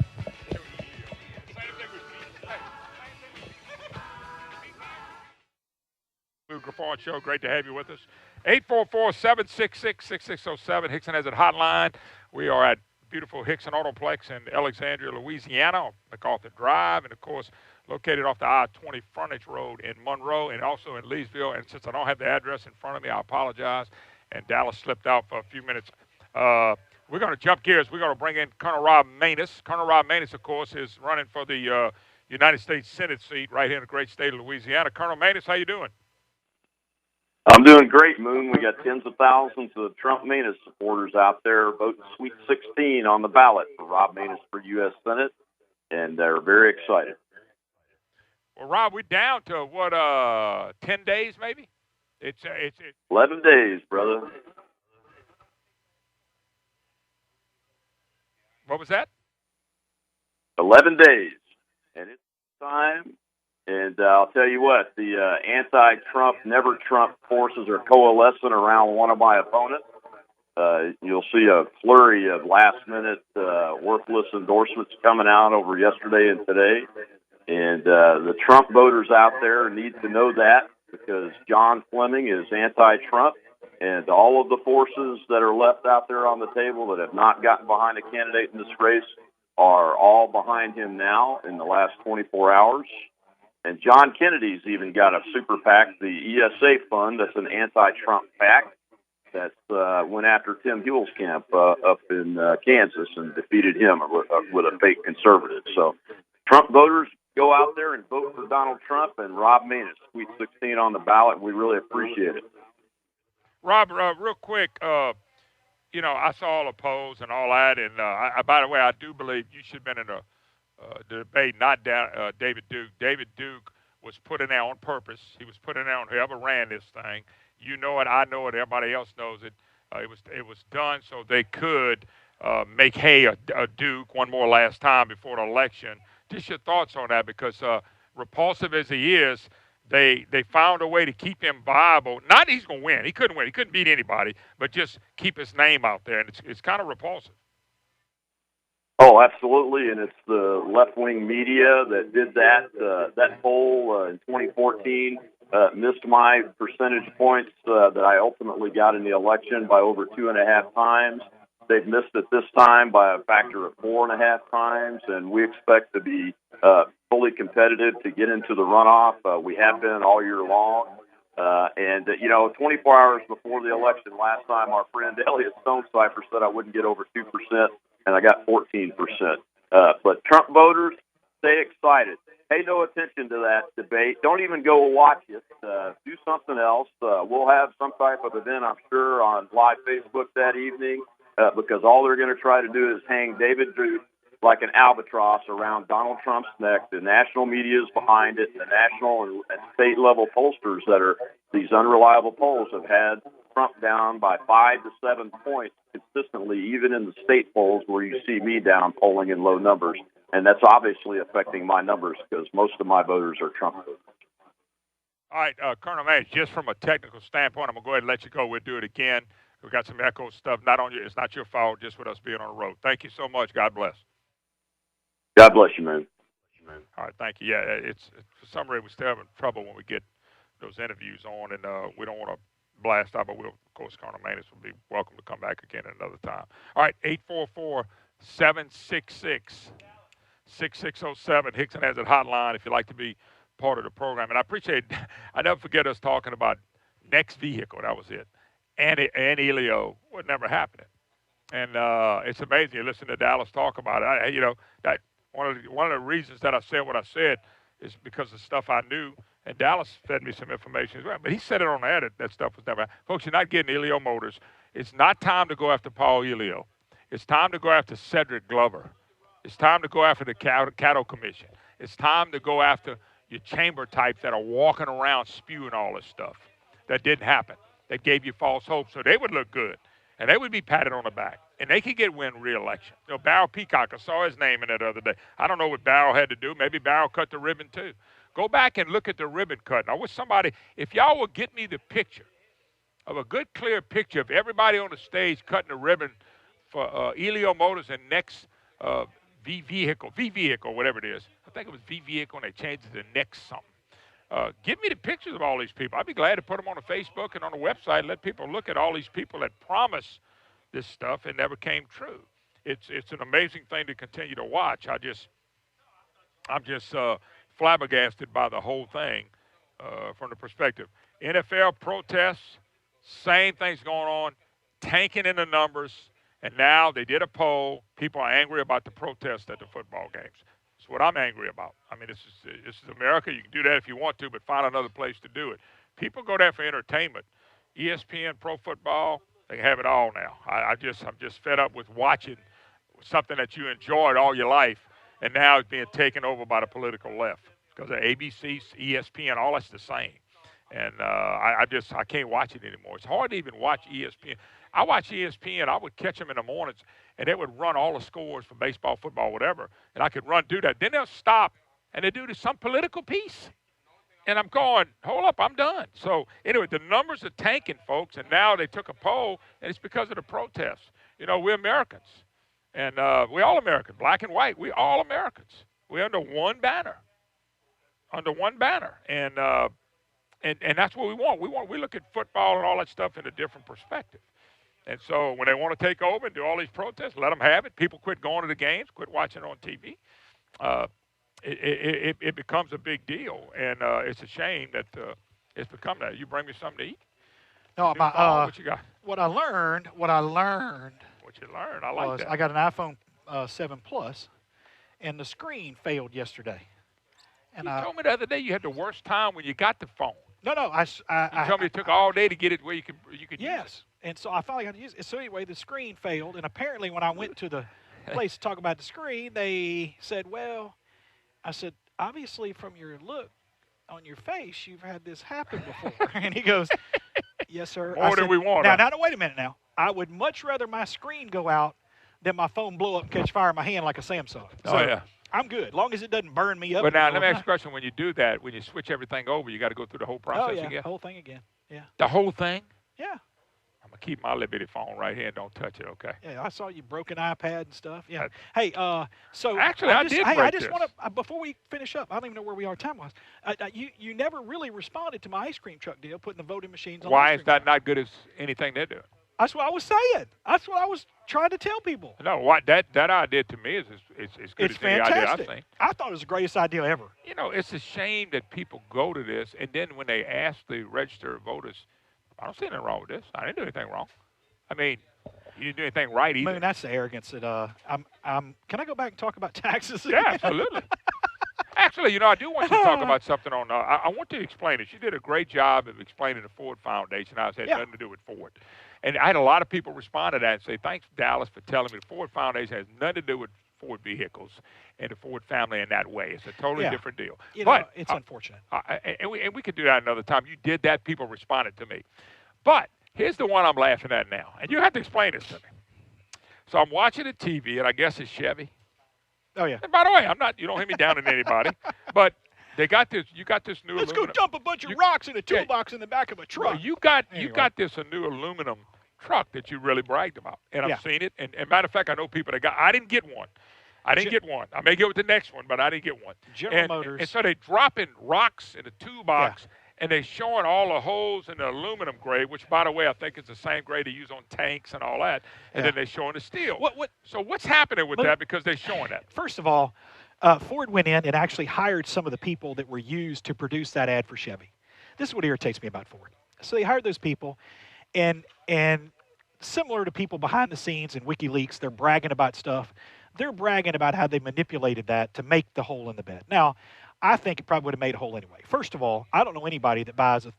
Griffon Show. Great to have you with us. 844-766-6607. Hickson has it hotline. We are at beautiful Hickson Autoplex in Alexandria, Louisiana, on MacArthur Drive, and of course located off the I-20 frontage road in Monroe and also in Leesville. And since I don't have the address in front of me, I apologize. And Dallas slipped out for a few minutes. We're going to jump gears. We're going to bring in Colonel Rob Maness. Colonel Rob Maness, of course, is running for the United States Senate seat right here in the great state of Louisiana. Colonel Maness, how you doing? I'm doing great, Moon. We got tens of thousands of Trump Maness supporters out there voting Sweet 16 on the ballot for Rob Maness for U.S. Senate, and they're very excited. Well, Rob, we're down to, 10 days maybe? It's 11 days, brother. What was that? 11 days, and it's time. And I'll tell you what, the anti-Trump, never-Trump forces are coalescing around one of my opponents. You'll see a flurry of last-minute, worthless endorsements coming out over yesterday and today. And the Trump voters out there need to know that, because John Fleming is anti-Trump, and all of the forces that are left out there on the table that have not gotten behind a candidate in this race are all behind him now in the last 24 hours. And John Kennedy's even got a super PAC, the ESA Fund, that's an anti-Trump PAC that went after Tim Huelskamp up in Kansas and defeated him with a fake conservative. So Trump voters, go out there and vote for Donald Trump and Rob Maness, Sweet 16 on the ballot. We really appreciate it. Rob, real quick, I saw all the polls and all that, and by the way, I do believe you should have been in a debate, not David Duke. David Duke was put in there on purpose. He was put in there on whoever ran this thing. You know it, I know it, everybody else knows it. It was done so they could make hay of Duke one more last time before the election. Just your thoughts on that, because repulsive as he is, they found a way to keep him viable. Not he's going to win. He couldn't win. He couldn't beat anybody, but just keep his name out there, and it's kind of repulsive. Oh, absolutely, and it's the left-wing media that did that. That poll in 2014 missed my percentage points that I ultimately got in the election by over 2.5 times. They've missed it this time by a factor of 4.5 times, and we expect to be fully competitive to get into the runoff. We have been all year long. 24 hours before the election last time, our friend Elliot Stonecipher said I wouldn't get over 2%, and I got 14%. But Trump voters, stay excited. Pay no attention to that debate. Don't even go watch it. Do something else. We'll have some type of event, I'm sure, on live Facebook that evening, because all they're going to try to do is hang David Duke like an albatross around Donald Trump's neck. The national media is behind it. The national and state-level pollsters that are these unreliable polls have had Trump down by 5 to 7 points consistently, even in the state polls where you see me down polling in low numbers. And that's obviously affecting my numbers because most of my voters are Trump voters. All right, Colonel Maness, just from a technical standpoint, I'm going to go ahead and let you go. We'll do it again. We've got some echo stuff. Not on you. It's not your fault, just with us being on the road. Thank you so much. God bless. God bless you, man. All right, thank you. Yeah, it's for some reason we're still having trouble when we get those interviews on, and we don't want to blast out, but we'll, of course, Colonel Maness will be welcome to come back again at another time. All right, 844-766-6607. Hickson has it hotline if you'd like to be part of the program. And I appreciate, I never forget us talking about next vehicle. That was it. And Elio was never happening. And it's amazing. You listen to Dallas talk about it. That one of the reasons that I said what I said is because of stuff I knew. And Dallas fed me some information as well. But he said it on the air that stuff was never happening. Folks, you're not getting Elio Motors. It's not time to go after Paul Elio. It's time to go after Cedric Glover. It's time to go after the Cattle Commission. It's time to go after your chamber types that are walking around spewing all this stuff. That didn't happen. That gave you false hope so they would look good. And they would be patted on the back. And they could win re-election. Barrow Peacock, I saw his name in it the other day. I don't know what Barrow had to do. Maybe Barrow cut the ribbon too. Go back and look at the ribbon cut. I wish somebody, if y'all would get me the picture of a good, clear picture of everybody on the stage cutting the ribbon for Elio Motors and next V vehicle, whatever it is. I think it was V vehicle, and they changed it to next something. Give me the pictures of all these people. I'd be glad to put them on the Facebook and on the website and let people look at all these people that promise this stuff and never came true. It's an amazing thing to continue to watch. I'm just flabbergasted by the whole thing from the perspective. NFL protests, same things going on, tanking in the numbers, and now they did a poll. People are angry about the protests at the football games. That's what I'm angry about. I mean, this is America. You can do that if you want to, but find another place to do it. People go there for entertainment. ESPN, Pro Football, they have it all now. I'm just fed up with watching something that you enjoyed all your life, and now it's being taken over by the political left because of ABC, ESPN, all that's the same. And I can't watch it anymore. It's hard to even watch ESPN. I watch ESPN. I would catch them in the mornings, and they would run all the scores for baseball, football, whatever, and I could do that. Then they'll stop, and they do some political piece. And I'm going, hold up, I'm done. So anyway, the numbers are tanking, folks, and now they took a poll, and it's because of the protests. You know, we're Americans, and we're all American, black and white. We're all Americans. We're under one banner, and that's what we want. We look at football and all that stuff in a different perspective. And so when they want to take over and do all these protests, let them have it. People quit going to the games, quit watching on TV. It becomes a big deal, and it's a shame that it's become that. You bring me something to eat? No, what you got? What I learned. What you learned? I like that. I got an iPhone 7 Plus, and the screen failed yesterday. And you told me the other day you had the worst time when you got the phone. No, you told me it took all day to get it where you could use it. And so I finally got to use it. So anyway, the screen failed, and apparently when I went to the place to talk about the screen, they said, well, I said, obviously from your look on your face, you've had this happen before. And he goes, yes, sir. More than we want. Now, wait a minute now. I would much rather my screen go out than my phone blow up and catch fire in my hand like a Samsung. Oh, yeah. I'm good, as long as it doesn't burn me up. But now, let me ask you a question. When you do that, when you switch everything over, you got to go through the whole process again? the whole thing again, yeah. The whole thing? Yeah. I'm going to keep my little bitty phone right here and don't touch it, okay? Yeah, I saw you broken iPad and stuff. Yeah. Hey, so actually, I just want to before we finish up, I don't even know where we are time-wise. You never really responded to my ice cream truck deal, putting the voting machines on. Why is that not good as anything they're doing? That's what I was saying. That's what I was trying to tell people. No, that idea to me is good as any idea I've seen. I thought it was the greatest idea ever. You know, it's a shame that people go to this, and then when they ask the registered voters, I don't see anything wrong with this. I didn't do anything wrong. I mean, you didn't do anything right either. I mean, that's the arrogance that can I go back and talk about taxes again? Yeah, absolutely. Actually, you know, I do want you to talk about something on. I want to explain it. You did a great job of explaining the Ford Foundation. I had nothing to do with Ford. And I had a lot of people respond to that and say, thanks, Dallas, for telling me the Ford Foundation has nothing to do with Ford vehicles and the Ford family in that way. It's a totally different deal. But it's unfortunate. And we could do that another time. You did that. People responded to me. But here's the one I'm laughing at now. And you have to explain this to me. So I'm watching the TV, and I guess it's Chevy. Oh, yeah. And by the way, you don't hear me down on anybody. But you got this new Let's aluminum. Go dump a bunch of rocks in a toolbox in the back of a truck. Well, you got this a new aluminum truck that you really bragged about. And I've seen it. And matter of fact, I know people that I didn't get one. I may get with the next one, but I didn't get one. General Motors. And so they dropping rocks in the toolbox, and they're showing all the holes in the aluminum grade, which, by the way, I think is the same grade they use on tanks and all that. And then they're showing the steel. So what's happening with that because they're showing that? First of all, Ford went in and actually hired some of the people that were used to produce that ad for Chevy. This is what irritates me about Ford. So they hired those people, and similar to people behind the scenes in WikiLeaks, they're bragging about stuff. They're bragging about how they manipulated that to make the hole in the bed. Now, I think it probably would have made a hole anyway. First of all, I don't know anybody that buys a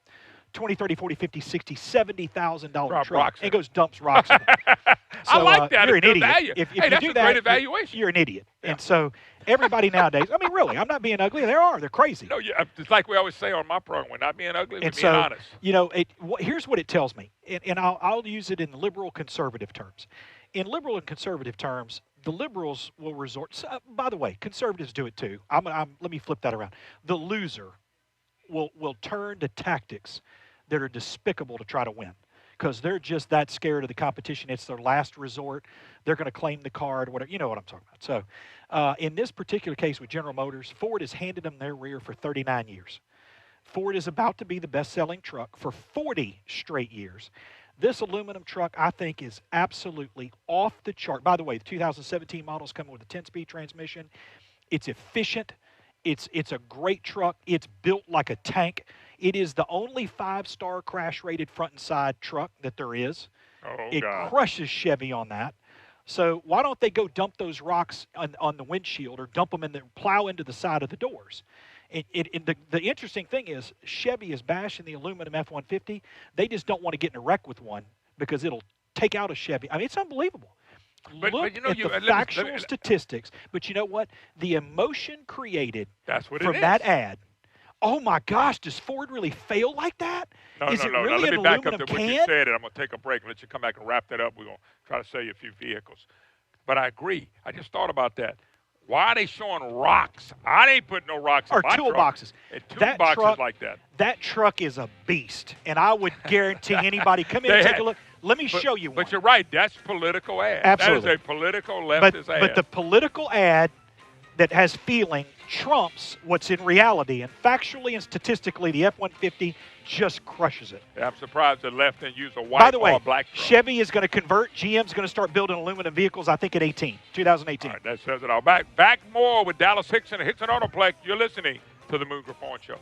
$20, $30, $40, $50, $60, $70,000 truck and goes dumps rocks in it. So, I like that. You're an idiot. Value. If that's you do a that, great evaluation. You're an idiot. Yeah. And so everybody nowadays, I mean, really, I'm not being ugly. They're crazy. No, it's like we always say on my program, we're not being ugly, we're being honest. You know, here's what it tells me, and I'll use it in liberal conservative terms. In liberal and conservative terms, the liberals will resort. By the way, conservatives do it too. Let me flip that around. The loser will turn to tactics that are despicable to try to win, because they're just that scared of the competition. It's their last resort. They're going to claim the card, whatever. You know what I'm talking about. So in this particular case with General Motors, Ford has handed them their rear for 39 years. Ford is about to be the best-selling truck for 40 straight years. This aluminum truck, I think, is absolutely off the chart. By the way, the 2017 models coming with a 10-speed transmission. It's efficient. It's a great truck. It's built like a tank. It is the only 5-star crash-rated front and side truck that there is. It crushes Chevy on that. So why don't they go dump those rocks on the windshield or dump them in the plow into the side of the doors? The interesting thing is Chevy is bashing the aluminum F-150. They just don't want to get in a wreck with one because it'll take out a Chevy. I mean, it's unbelievable. Look at the factual statistics. But you know what? The emotion created from that ad. Oh, my gosh, does Ford really fail like that? Is it really Let an me back up aluminum to what you can? said, and I'm going to take a break and let you come back and wrap that up. We're going to try to sell you a few vehicles. But I agree. I just thought about that. Why are they showing rocks? I ain't putting no rocks in my toolboxes. Toolboxes like that. That truck is a beast, and I would guarantee anybody come in and take a look. Let me show you one. But you're right. That's political ad. Absolutely. That is a political leftist ad. But the political ad that has feeling trumps what's in reality. And factually and statistically, the F-150 just crushes it. Yeah, I'm surprised the left didn't use a white By the way, or black truck. Chevy is going to convert. GM's going to start building aluminum vehicles, I think, at 2018. All right, that says it all. Back more with Dallas Hickson and Hickson Autoplex. You're listening to the Moon Griffon Show.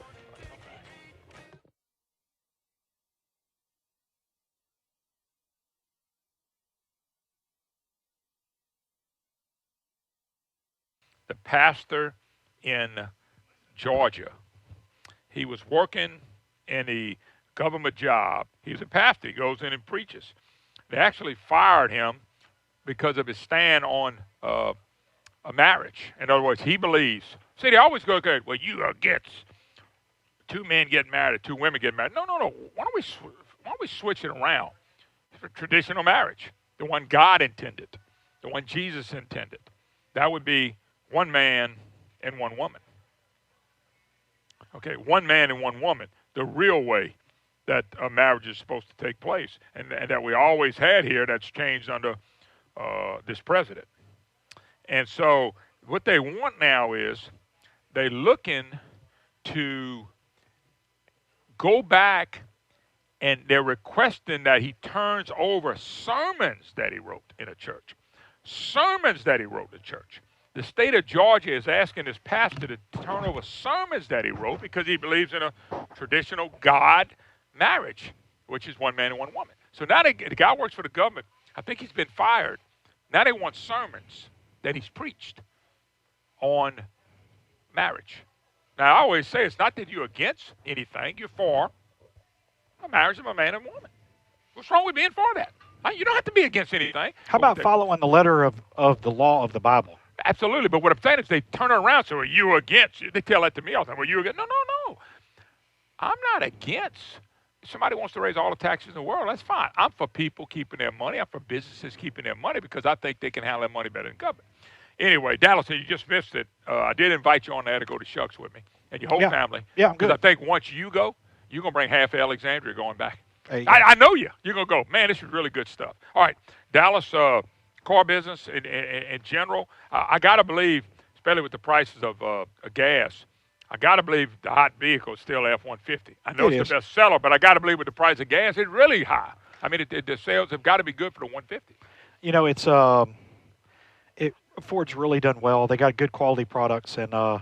The pastor in Georgia, he was working in a government job. He was a pastor. He goes in and preaches. They actually fired him because of his stand on a marriage. In other words, he believes. See, they always go, okay, well, you are against 2 men getting married or 2 women getting married. No. Why don't we switch it around? For traditional marriage, the one God intended, the one Jesus intended. That would be 1 man and 1 woman. Okay, 1 man and 1 woman, the real way that a marriage is supposed to take place, and that we always had here. That's changed under this president. And so what they want now is they're looking to go back, and they're requesting that he turns over sermons that he wrote in a church. Sermons that he wrote in a church. The state of Georgia is asking this pastor to turn over sermons that he wrote because he believes in a traditional God marriage, which is 1 man and 1 woman. So now the guy works for the government. I think he's been fired. Now they want sermons that he's preached on marriage. Now, I always say it's not that you're against anything. You're for a marriage of a man and woman. What's wrong with being for that? You don't have to be against anything. How about following the letter of the law of the Bible? Absolutely, but what I'm saying is they turn it around. So are you against? They tell that to me all the time. Well, you against? No. I'm not against. If somebody wants to raise all the taxes in the world, that's fine. I'm for people keeping their money. I'm for businesses keeping their money because I think they can handle their money better than government. Anyway, Dallas, you just missed it. I did invite you on there to go to Shucks with me and your whole family. Yeah, I'm good. Because I think once you go, you're going to bring half Alexandria going back. I know you. You're going to go, man, this is really good stuff. All right, Dallas, car business in general, I got to believe, especially with the prices of gas, I got to believe the hot vehicle is still F-150. I know it's the best seller, but I got to believe with the price of gas, it's really high. I mean, the sales have got to be good for the 150. You know, it's Ford's really done well. They got good quality products, and I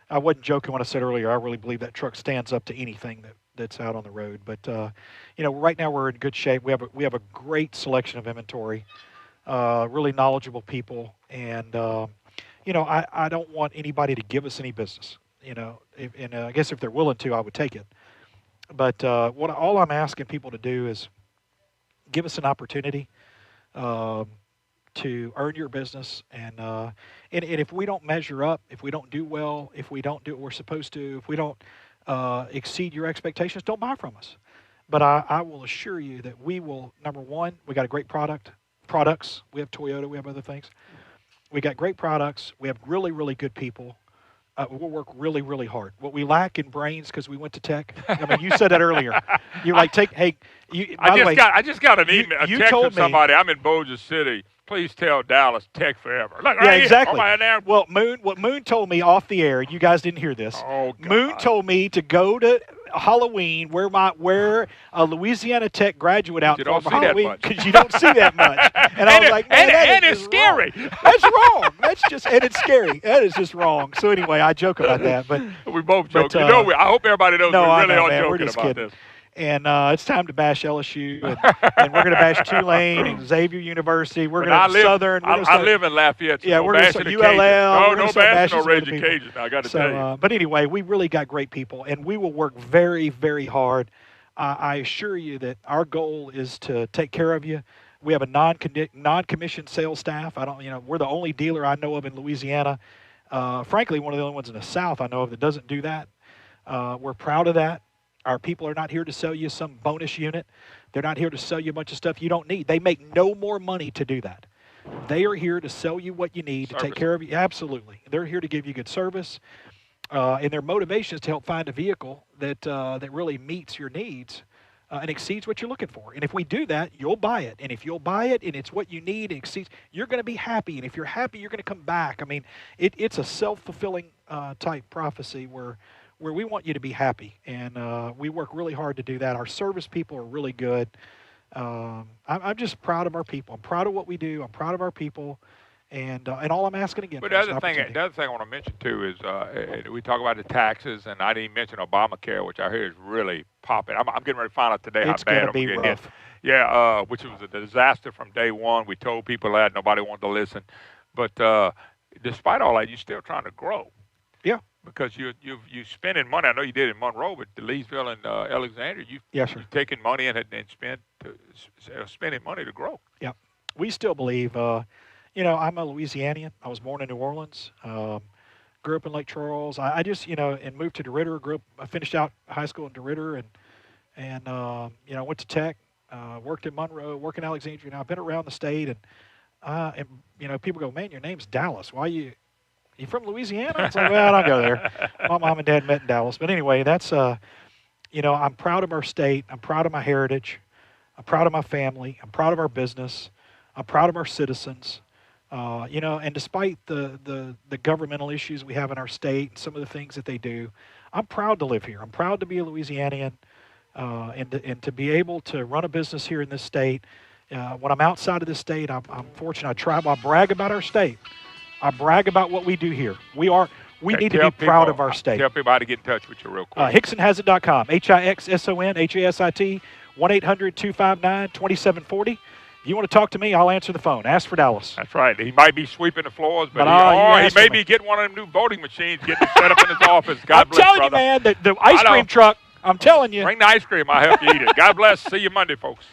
wasn't joking when I said earlier, I really believe that truck stands up to anything that's out on the road. But, you know, right now we're in good shape. We have a great selection of inventory. Really knowledgeable people, and you know, I don't want anybody to give us any business. You know, and I guess if they're willing to, I would take it. But all I'm asking people to do is give us an opportunity to earn your business, and if we don't measure up, if we don't do well, if we don't do what we're supposed to, if we don't exceed your expectations, don't buy from us. But I will assure you that we will. Number one, we got a great products. We have Toyota. We have other things. We got great products. We have really, really good people. We'll work really, really hard. What we lack in brains, because we went to tech. I mean, you said that earlier. You like take. Hey, I just got an email. A text from somebody. I'm in Bossier City. Please tell Dallas tech forever. Look, yeah, exactly. Well, what Moon told me off the air. You guys didn't hear this. Oh, God. Moon told me to go to Halloween, wear a Louisiana Tech graduate outfit for don't see that Halloween much. because you don't see that much. And I was like, man, and it's scary. Wrong. That's wrong. That's just, and it's scary. That is just wrong. So anyway, I joke about that, but we both joke. But, I hope everybody knows we really are man, joking about kidding. this. And it's time to bash LSU, and we're going to bash Tulane and Xavier University. We're going to Southern. I live in Lafayette. So yeah, we're going to No ULL. bashing no Raging Cajun. I got to tell you. But anyway, we really got great people, and we will work very, very hard. I assure you that our goal is to take care of you. We have a non-commissioned sales staff. We're the only dealer I know of in Louisiana. Frankly, one of the only ones in the South I know of that doesn't do that. We're proud of that. Our people are not here to sell you some bonus unit. They're not here to sell you a bunch of stuff you don't need. They make no more money to do that. They are here to sell you what you need to take care of you. Absolutely. They're here to give you good service. And their motivation is to help find a vehicle that really meets your needs and exceeds what you're looking for. And if we do that, you'll buy it. And if you'll buy it and it's what you need and exceeds, you're going to be happy. And if you're happy, you're going to come back. I mean, it's a self-fulfilling type prophecy where we want you to be happy, and we work really hard to do that. Our service people are really good. I'm just proud of our people. I'm proud of what we do. I'm proud of our people, and all I'm asking again. But the other thing I want to mention too is we talk about the taxes, and I didn't mention Obamacare, which I hear is really popping. I'm getting ready to find out today how bad I'm getting hit. Yeah, which was a disaster from day one. We told people that nobody wanted to listen, but despite all that, you're still trying to grow. Yeah. Because you spending money. I know you did in Monroe, but Leesville and Alexandria, you've taken money and spending money to grow. Yeah, we still believe. I'm a Louisianian. I was born in New Orleans. Grew up in Lake Charles. I just and moved to DeRidder. I finished out high school in DeRidder and went to Tech. Worked in Monroe. Worked in Alexandria. I've been around the state and people go, man, your name's Dallas. Why you from Louisiana? It's like, well, I don't go there. My mom and dad met in Dallas. But anyway, that's, I'm proud of our state. I'm proud of my heritage. I'm proud of my family. I'm proud of our business. I'm proud of our citizens. And despite the governmental issues we have in our state and some of the things that they do, I'm proud to live here. I'm proud to be a Louisianian and to be able to run a business here in this state. When I'm outside of this state, I'm fortunate. I brag about our state. I brag about what we do here. We need to be proud of our state. Tell people how to get in touch with you real quick. HicksonHasIt.com, HIXSON, 1-800-259-2740. If you want to talk to me, I'll answer the phone. Ask for Dallas. That's right. He might be sweeping the floors, but he may be getting one of them new voting machines, getting it set up in his office. God bless, I'm telling you, man, the ice cream truck, I'm telling you. Bring the ice cream. I'll help you eat it. God bless. See you Monday, folks.